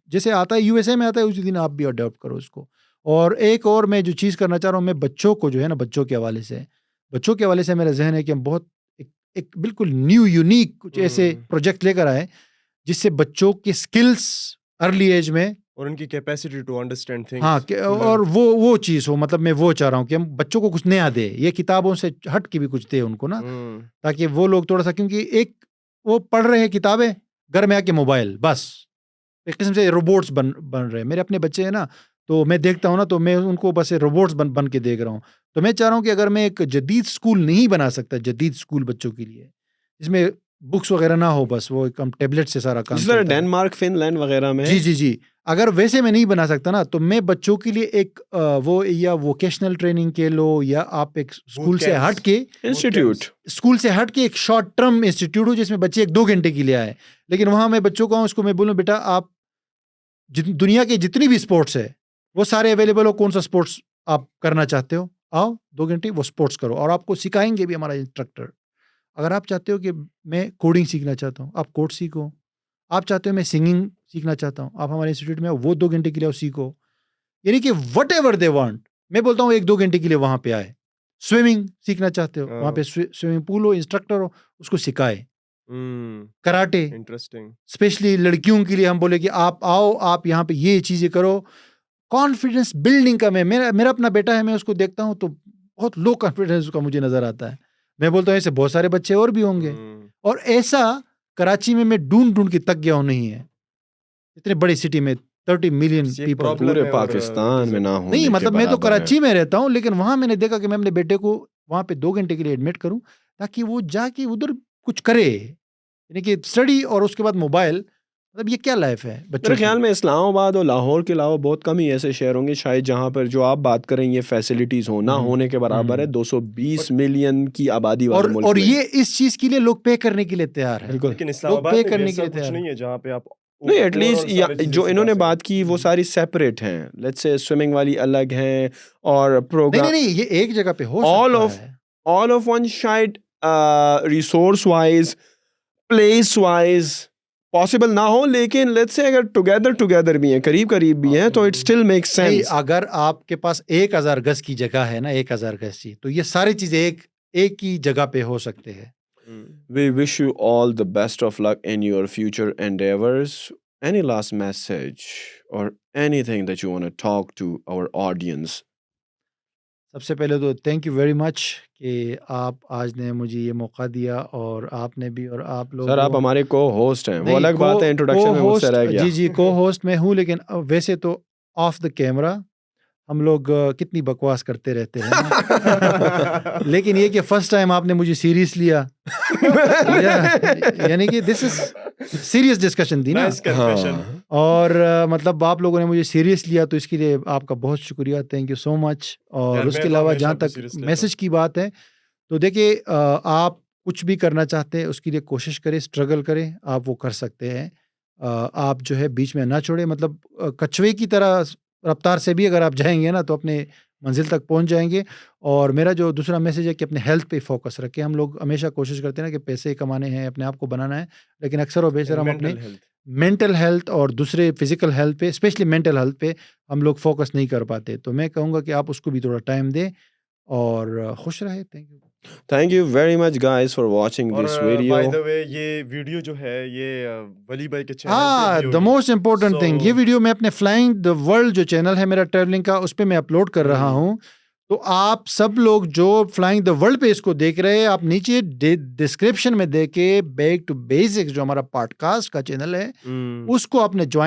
जैसे आता है यूएसए में आता है उसी दिन आप भी अडॉप्ट करो इसको। और एक और मैं जो चीज़ करना चाह रहा हूँ, मैं बच्चों को जो है ना, बच्चों के हवाले से मेरा जहन है कि हम बहुत एक बिल्कुल न्यू यूनिक कुछ ऐसे प्रोजेक्ट लेकर आए जिससे बच्चों की स्किल्स अर्ली एज में और उनकी कैपेसिटी टू अंडरस्टैंड थिंग्स, हाँ, और वो चीज़ हो, मतलब मैं वो चाह रहा हूँ कि हम बच्चों को कुछ नया दे, ये किताबों से हट के भी कुछ दे उनको ना, ताकि वो लोग थोड़ा सा, क्योंकि एक वो पढ़ रहे हैं किताबें, घर में आके मोबाइल, बस एक किस्म से रोबोट्स बन रहे हैं। मेरे अपने बच्चे हैं ना, तो मैं देखता हूँ ना, तो मैं उनको बस रोबोट्स बन के देख रहा हूँ। तो मैं चाह रहा हूँ कि अगर मैं एक जदीद स्कूल नहीं बना सकता, जदीद स्कूल बच्चों के लिए, जिसमें बुक्स वगैरह ना हो, बस वो एक हम टेबलेट से सारा काम चलता है। डेनमार्क, फिनलैंड वगैरह में जी, अगर वैसे मैं नहीं बना सकता ना, तो मैं बच्चों के लिए एक वो या वोकेशनल ट्रेनिंग के लो, या आप एक स्कूल से हट के एक शॉर्ट टर्म इंस्टीट्यूट हो जिसमें बच्चे 1-2 घंटे के लिए आए, लेकिन वहां मैं बच्चों को उसको मैं बोलूं, बेटा आप दुनिया के जितनी भी स्पोर्ट्स है वो सारे अवेलेबल हो, कौन सा स्पोर्ट्स आप करना चाहते हो, आओ 2 घंटे वो स्पोर्ट्स करो, और आपको सिखाएंगे भी हमारा इंस्ट्रक्टर। अगर आप चाहते हो कि मैं कोडिंग सीखना चाहता हूँ, आप कोड सीखो। आप चाहते हो मैं सिंगिंग सीखना चाहता हूँ, आप हमारे इंस्टीट्यूट में वो 2 घंटे के लिए सीखो। यानी कि वट एवर दे वांट, मैं बोलता हूँ 1-2 घंटे के लिए वहां पे आए। स्विमिंग सीखना चाहते हो, वहां पे स्विमिंग पूल हो, इंस्ट्रक्टर हो, उसको सिखाए। कराटे, इंटरेस्टिंग, स्पेशली लड़कियों के लिए हम बोले कि आप आओ, आप यहाँ पे ये चीजें करो। कॉन्फिडेंस बिल्डिंग का मेरा अपना बेटा है, मैं उसको देखता हूँ तो बहुत लो कॉन्फिडेंस उसका मुझे नजर आता है। मैं बोलता हूँ ऐसे बहुत सारे बच्चे और भी होंगे, और ऐसा कराची में मैं ढूंढ के तक गया हूँ, नहीं है इतने बड़ी सिटी में 30 मिलियन पीपल, पूरे पाकिस्तान में ना हो। नहीं मतलब मैं तो कराची में रहता हूँ, लेकिन वहां मैंने देखा कि मैं अपने बेटे को वहां पे 2 घंटे के लिए एडमिट करूं, ताकि वो जाके उधर कुछ करे, यानी कि स्टडी और उसके बाद मोबाइल। मतलब ये क्या लाइफ है बच्चों मेरे की? ख्याल में इस्लामाबाद और लाहौर के अलावा बहुत कम ही ऐसे शहर होंगे शायद जहां पर जो आप बात करें ये फैसिलिटीज हो ना होने के बराबर है। 220 मिलियन की आबादी वाले मुल्क और में। ये इस चीज के लिए लोग पे करने के लिए तैयार है, लेकिन लोग इस्लामाबाद पे में करने भी के ऐसा लिए कुछ तैयार नहीं है जहाँ पे आप नहीं, एटलीस्ट जो इन्होंने सिखा बात की वो सारी सेपरेट हैं। लेट्स से स्विमिंग वाली अलग है और प्रोग्राम नहीं, ये एक जगह पे हो सकता है। all of one शायद resource wise, place wise possible ना हो, लेकिन लेट्स से अगर टुगेदर भी हैं, करीब भी हैं, तो इट स्टिल मेक्स सेंस। अगर आपके पास 1000 गज की जगह है ना, 1000 गज की, तो ये सारी चीजें एक ही जगह पे हो सकते हैं। We wish you all the best of luck in your future endeavors. Any last message or anything that you want to talk to our audience? सबसे पहले तो थैंक यू वेरी मच कि आप आज ने मुझे ये मौका दिया, और आपने भी, और आप लोग। सर आप हमारे को होस्ट हैं, वो नहीं, अलग बात है, इंट्रोडक्शन में मुझसे रह गया। जी को होस्ट मैं हूँ, लेकिन वैसे तो ऑफ द कैमरा हम लोग कितनी बकवास करते रहते हैं ना। लेकिन ये कि फर्स्ट टाइम आपने मुझे सीरियस लिया, यानी कि दिस इज सीरियस डिस्कशन थी ना। और मतलब आप लोगों ने मुझे सीरियस लिया, तो इसके लिए आपका बहुत शुक्रिया, थैंक यू सो मच। और उसके अलावा जहाँ तक मैसेज की बात है, तो देखिए आप कुछ भी करना चाहते हैं उसके लिए कोशिश करें, स्ट्रगल करें, आप वो कर सकते हैं। आप जो है बीच में ना छोड़े, मतलब कछुए की तरह रफ्तार से भी अगर आप जाएंगे ना तो अपने मंजिल तक पहुंच जाएंगे। और मेरा जो दूसरा मैसेज है कि अपने हेल्थ पे फोकस रखें। हम लोग हमेशा कोशिश करते हैं ना कि पैसे कमाने हैं, अपने आप को बनाना है, लेकिन अक्सर और बेशर हम अपने मेंटल हेल्थ। मेंटल हेल्थ और दूसरे फिजिकल हेल्थ पे, स्पेशली मेंटल हेल्थ पे हम लोग फोकस नहीं कर पाते। तो मैं कहूँगा कि आप उसको भी थोड़ा टाइम दें और खुश रहे। Thank you. Thank you very much, guys, for watching और this by video. The way ये वीडियो जो है ये वली भाई के चैनल पे हाँ, भी द होगी। मोस्ट इम्पोर्टेंट थिंग, ये So- वीडियो मैं अपने फ्लाइंग द वर्ल्ड जो चैनल है मेरा ट्रैवलिंग का, उस पे मैं अपलोड कर रहा हूँ। तो आप सब लोग जो फ्लाइंग द वर्ल्ड पे इसको देख रहे हैं, आप नीचे डिस्क्रिप्शन में देके बैक टू बेसिक्स जो हमारा पॉडकास्ट का चैनल है हम्म। उसको आपने ज्वाइन